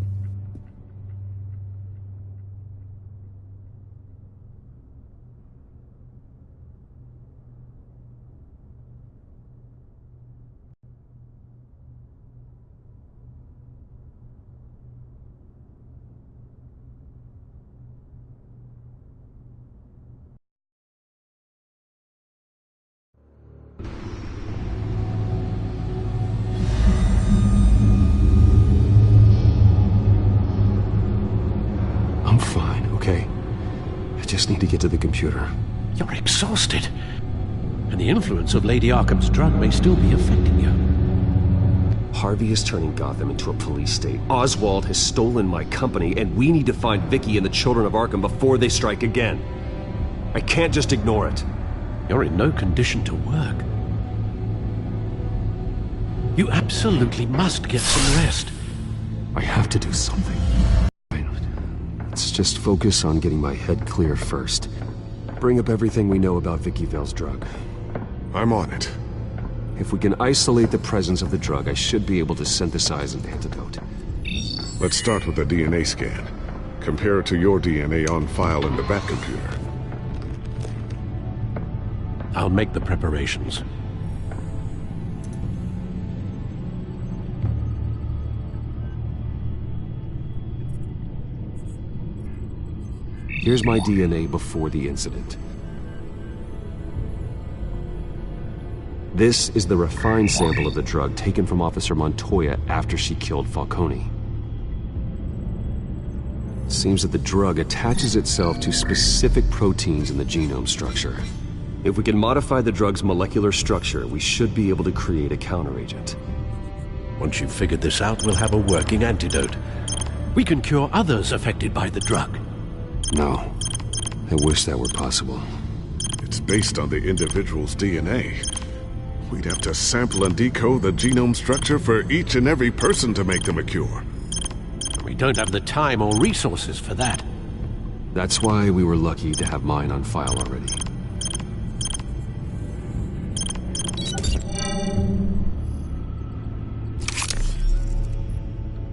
I'm fine, okay? I just need to get to the computer. You're exhausted. And the influence of Lady Arkham's drug may still be affecting you. Harvey is turning Gotham into a police state. Oswald has stolen my company, and we need to find Vicky and the children of Arkham before they strike again. I can't just ignore it. You're in no condition to work. You absolutely must get some rest. I have to do something. Let's just focus on getting my head clear first. Bring up everything we know about Vicky Vale's drug. I'm on it. If we can isolate the presence of the drug, I should be able to synthesize an antidote. Let's start with a DNA scan. Compare it to your DNA on file in the Batcomputer. I'll make the preparations. Here's my DNA before the incident. This is the refined sample of the drug taken from Officer Montoya after she killed Falcone. Seems that the drug attaches itself to specific proteins in the genome structure. If we can modify the drug's molecular structure, we should be able to create a counteragent. Once you've figured this out, we'll have a working antidote. We can cure others affected by the drug. No. I wish that were possible. It's based on the individual's DNA. We'd have to sample and decode the genome structure for each and every person to make them a cure. We don't have the time or resources for that. That's why we were lucky to have mine on file already.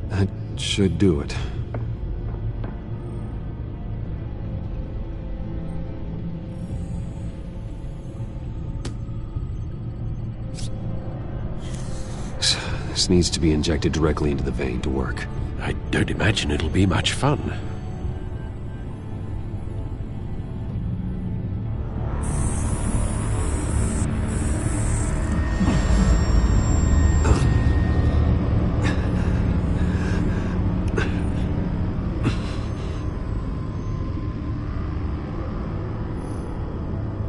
That should do it. This needs to be injected directly into the vein to work. I don't imagine it'll be much fun.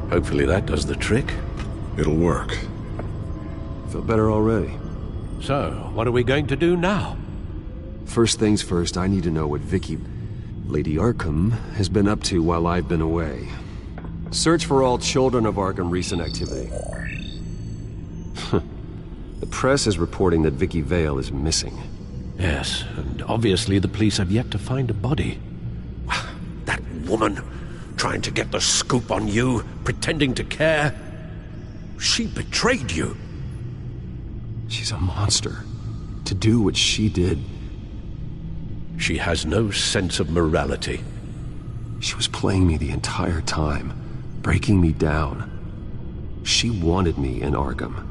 Hopefully that does the trick. It'll work. Feel better already. So, what are we going to do now? First things first, I need to know what Vicky... Lady Arkham has been up to while I've been away. Search for all children of Arkham recent activity. The press is reporting that Vicky Vale is missing. Yes, and obviously the police have yet to find a body. That woman, trying to get the scoop on you, pretending to care. She betrayed you. She's a monster. To do what she did. She has no sense of morality. She was playing me the entire time, breaking me down. She wanted me in Arkham.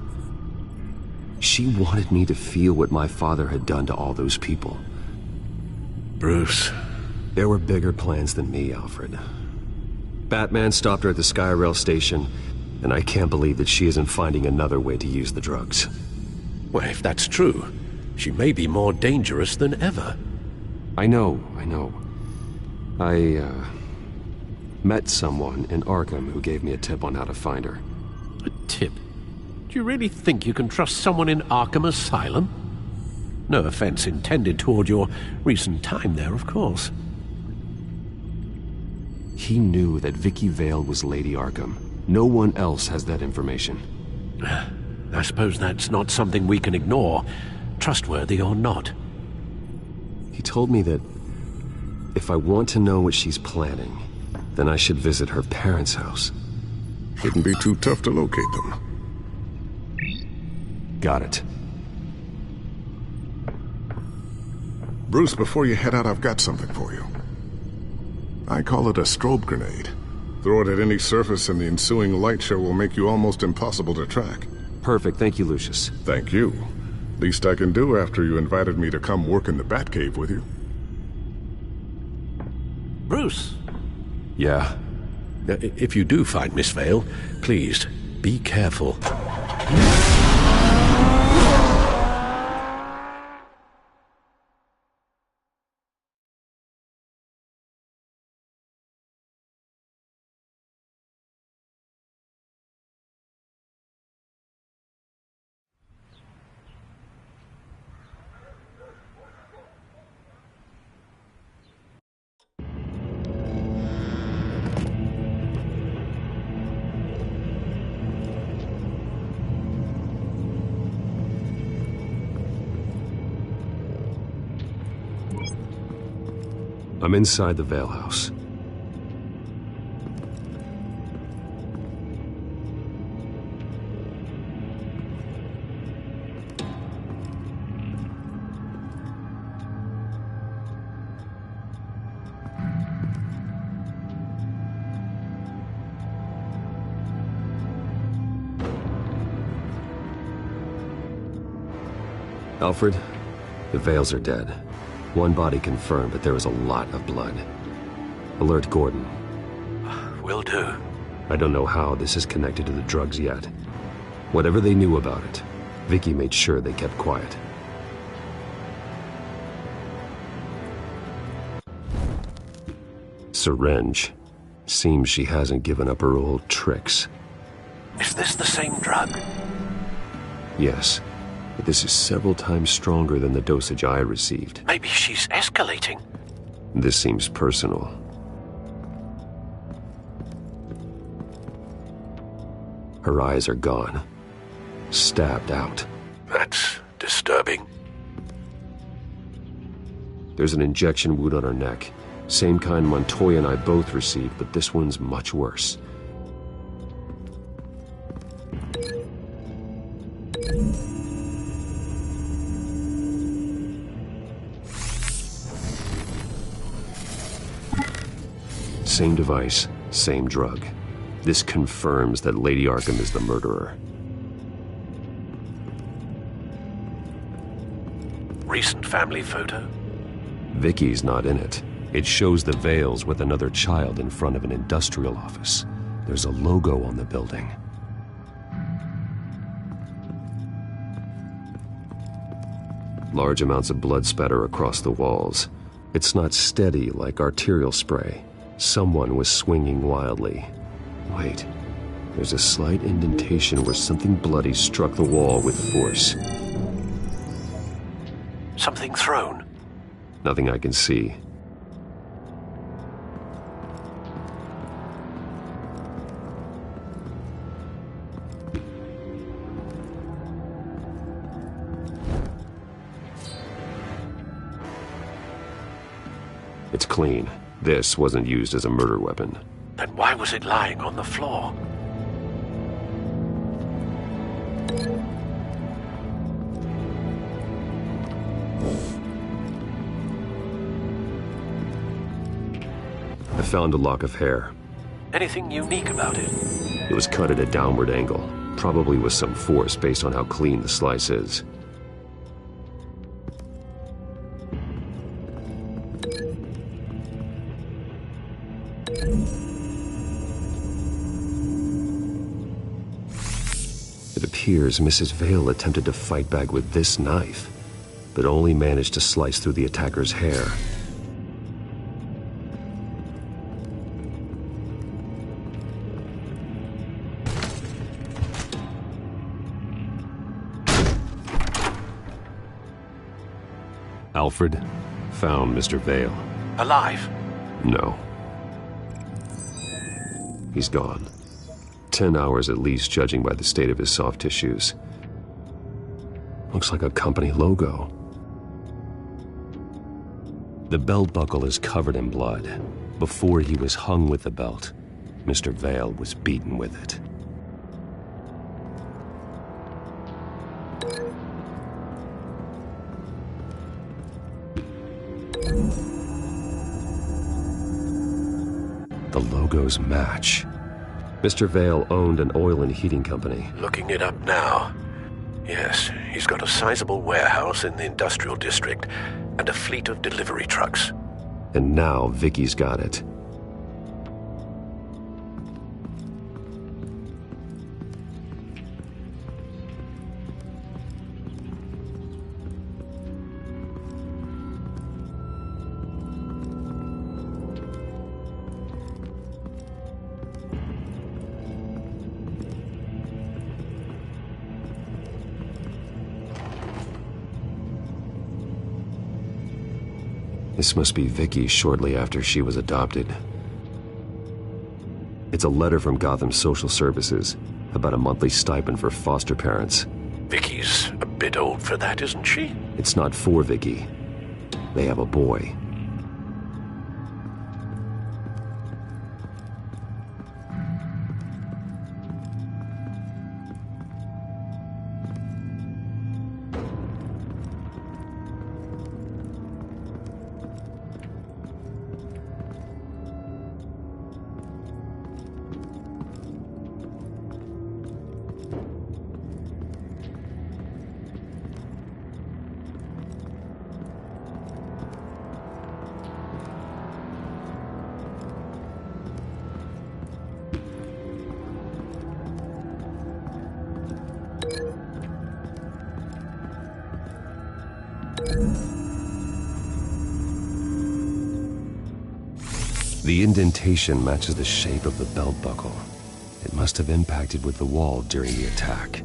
She wanted me to feel what my father had done to all those people. Bruce. There were bigger plans than me, Alfred. Batman stopped her at the Skyrail station, and I can't believe that she isn't finding another way to use the drugs. Well, if that's true, she may be more dangerous than ever. I know. I met someone in Arkham who gave me a tip on how to find her. A tip? Do you really think you can trust someone in Arkham Asylum? No offense intended toward your recent time there, of course. He knew that Vicky Vale was Lady Arkham. No one else has that information. I suppose that's not something we can ignore, trustworthy or not. He told me that if I want to know what she's planning, then I should visit her parents' house. Shouldn't be too tough to locate them. Got it. Bruce, before you head out, I've got something for you. I call it a strobe grenade. Throw it at any surface and the ensuing light show will make you almost impossible to track. Perfect, thank you, Lucius. Thank you. Least I can do after you invited me to come work in the Batcave with you. Bruce! Yeah? If you do find Miss Vale, please, be careful. I'm inside the Vale house. Alfred, the Vales are dead. One body confirmed, but there is a lot of blood. Alert Gordon. Will do. I don't know how this is connected to the drugs yet. Whatever they knew about it, Vicky made sure they kept quiet. Syringe. Seems she hasn't given up her old tricks. Is this the same drug? Yes. But this is several times stronger than the dosage I received. Maybe she's escalating. This seems personal. Her eyes are gone. Stabbed out. That's disturbing. There's an injection wound on her neck. Same kind Montoya and I both received, but this one's much worse. Same device, same drug. This confirms that Lady Arkham is the murderer. Recent family photo? Vicky's not in it. It shows the Vales with another child in front of an industrial office. There's a logo on the building. Large amounts of blood spatter across the walls. It's not steady like arterial spray. Someone was swinging wildly. Wait, there's a slight indentation where something bloody struck the wall with force. Something thrown? Nothing I can see. It's clean. This wasn't used as a murder weapon. Then why was it lying on the floor? I found a lock of hair. Anything unique about it? It was cut at a downward angle, probably with some force based on how clean the slice is. It appears Mrs. Vale attempted to fight back with this knife, but only managed to slice through the attacker's hair. Alfred found Mr. Vale. Alive? No. He's gone. 10 hours at least, judging by the state of his soft tissues. Looks like a company logo. The belt buckle is covered in blood. Before he was hung with the belt, Mr. Vale was beaten with it. The logos match. Mr. Vale owned an oil and heating company. Looking it up now. Yes, he's got a sizable warehouse in the industrial district and a fleet of delivery trucks. And now Vicky's got it. This must be Vicky shortly after she was adopted. It's a letter from Gotham Social Services about a monthly stipend for foster parents. Vicky's a bit old for that, isn't she? It's not for Vicky. They have a boy. The indentation matches the shape of the belt buckle. It must have impacted with the wall during the attack.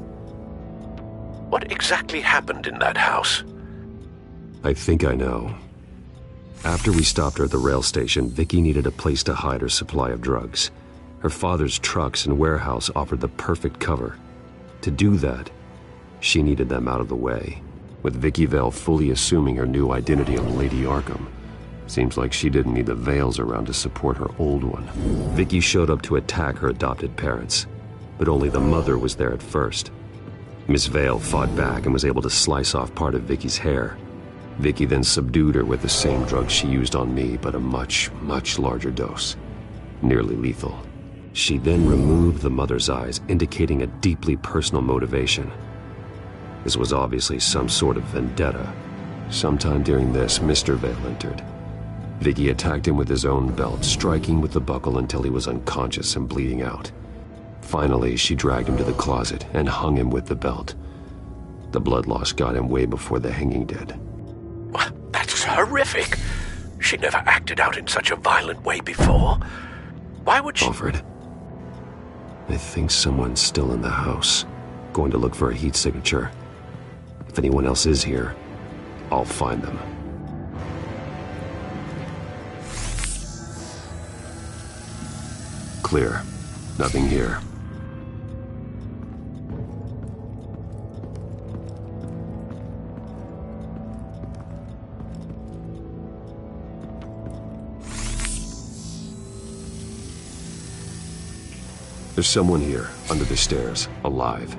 What exactly happened in that house? I think I know. After we stopped her at the rail station, Vicky needed a place to hide her supply of drugs. Her father's trucks and warehouse offered the perfect cover. To do that, she needed them out of the way. With Vicky Vale fully assuming her new identity of Lady Arkham, seems like she didn't need the Vales around to support her old one. Vicky showed up to attack her adopted parents, but only the mother was there at first. Miss Vale fought back and was able to slice off part of Vicky's hair. Vicky then subdued her with the same drug she used on me, but a much, much larger dose. Nearly lethal. She then removed the mother's eyes, indicating a deeply personal motivation. This was obviously some sort of vendetta. Sometime during this, Mr. Vale entered. Vicky attacked him with his own belt, striking with the buckle until he was unconscious and bleeding out. Finally, she dragged him to the closet and hung him with the belt. The blood loss got him way before the hanging did. That's horrific. She never acted out in such a violent way before. Why would she... Alfred, I think someone's still in the house. Going to look for a heat signature. If anyone else is here, I'll find them. Clear. Nothing here. There's someone here, under the stairs, alive.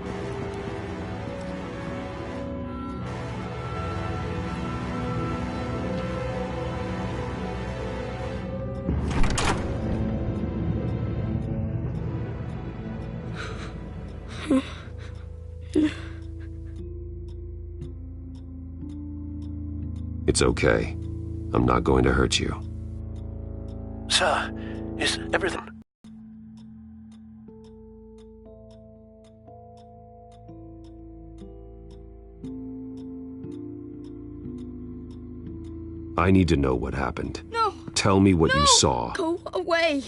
It's okay. I'm not going to hurt you. Sir, is everything... I need to know what happened. No! Tell me what you saw. Go away!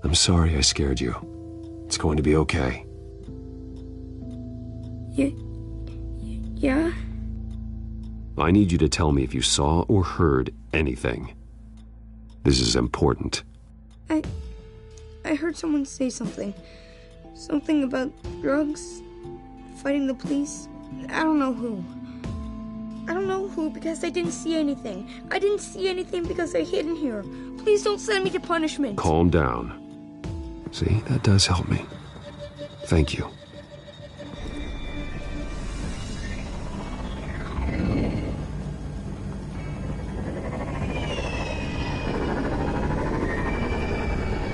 I'm sorry I scared you. It's going to be okay. Yeah? I need you to tell me if you saw or heard anything. This is important. I heard someone say something. Something about drugs, fighting the police. I don't know who. I don't know who because I didn't see anything. I didn't see anything because I hid in here. Please don't send me to punishment. Calm down. See, that does help me. Thank you.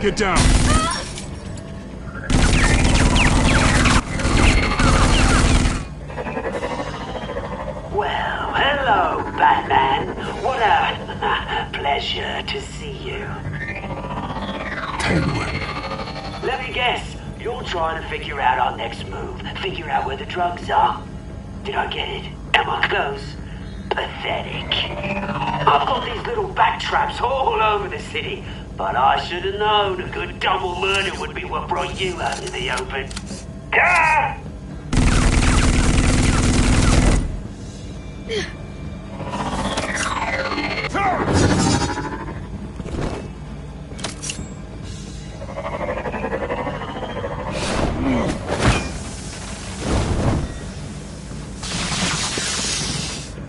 Get down! Well, hello, Batman. What a pleasure to see you. Penguin. Let me guess, you're trying to figure out our next move. Figure out where the drugs are. Did I get it? Am I close? Pathetic. I've got these little bat traps all over the city, but I should have known a good double murder would be what brought you out in the open. Ah!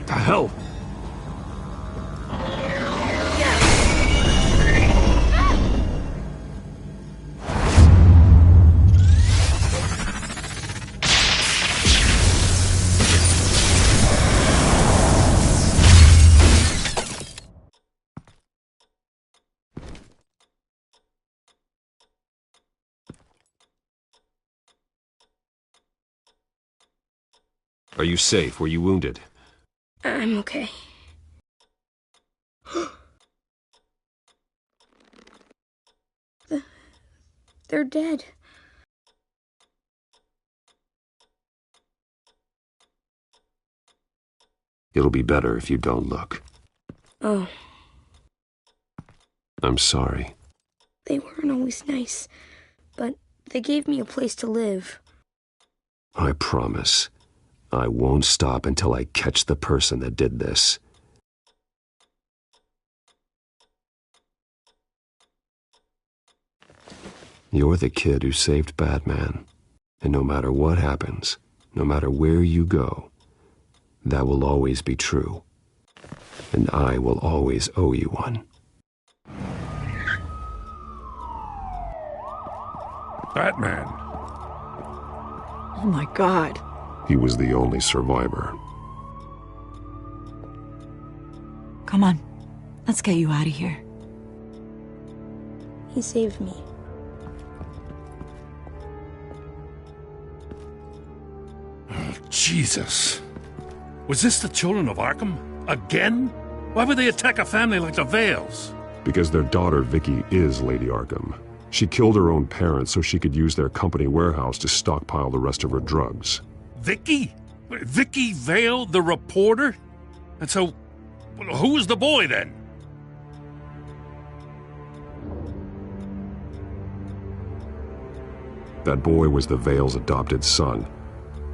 The hell? Are you safe? Were you wounded? I'm okay. They're dead. It'll be better if you don't look. Oh, I'm sorry. they weren't always nice, but they gave me a place to live. I promise. I won't stop until I catch the person that did this. You're the kid who saved Batman. And no matter what happens, no matter where you go, that will always be true. And I will always owe you one. Batman. Oh my God. He was the only survivor. Come on. Let's get you out of here. He saved me. Oh, Jesus. Was this the children of Arkham? Again? Why would they attack a family like the Vales? Because their daughter, Vicky, is Lady Arkham. She killed her own parents so she could use their company warehouse to stockpile the rest of her drugs. Vicky? Vicky Vale, the reporter? And so, who was the boy then? That boy was the Vale's adopted son.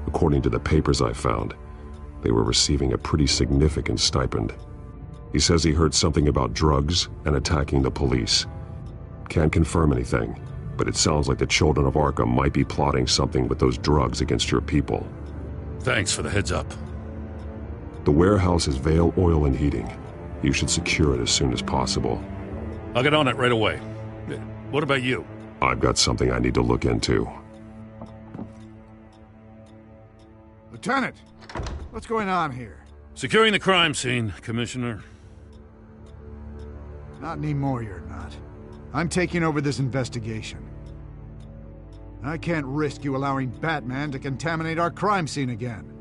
According to the papers I found, they were receiving a pretty significant stipend. He says he heard something about drugs and attacking the police. Can't confirm anything, but it sounds like the children of Arkham might be plotting something with those drugs against your people. Thanks for the heads up. The warehouse is Vale Oil and Heating. You should secure it as soon as possible. I'll get on it right away. What about you? I've got something I need to look into. Lieutenant, what's going on here? Securing the crime scene, Commissioner. Not anymore, you're not. I'm taking over this investigation. I can't risk you allowing Batman to contaminate our crime scene again.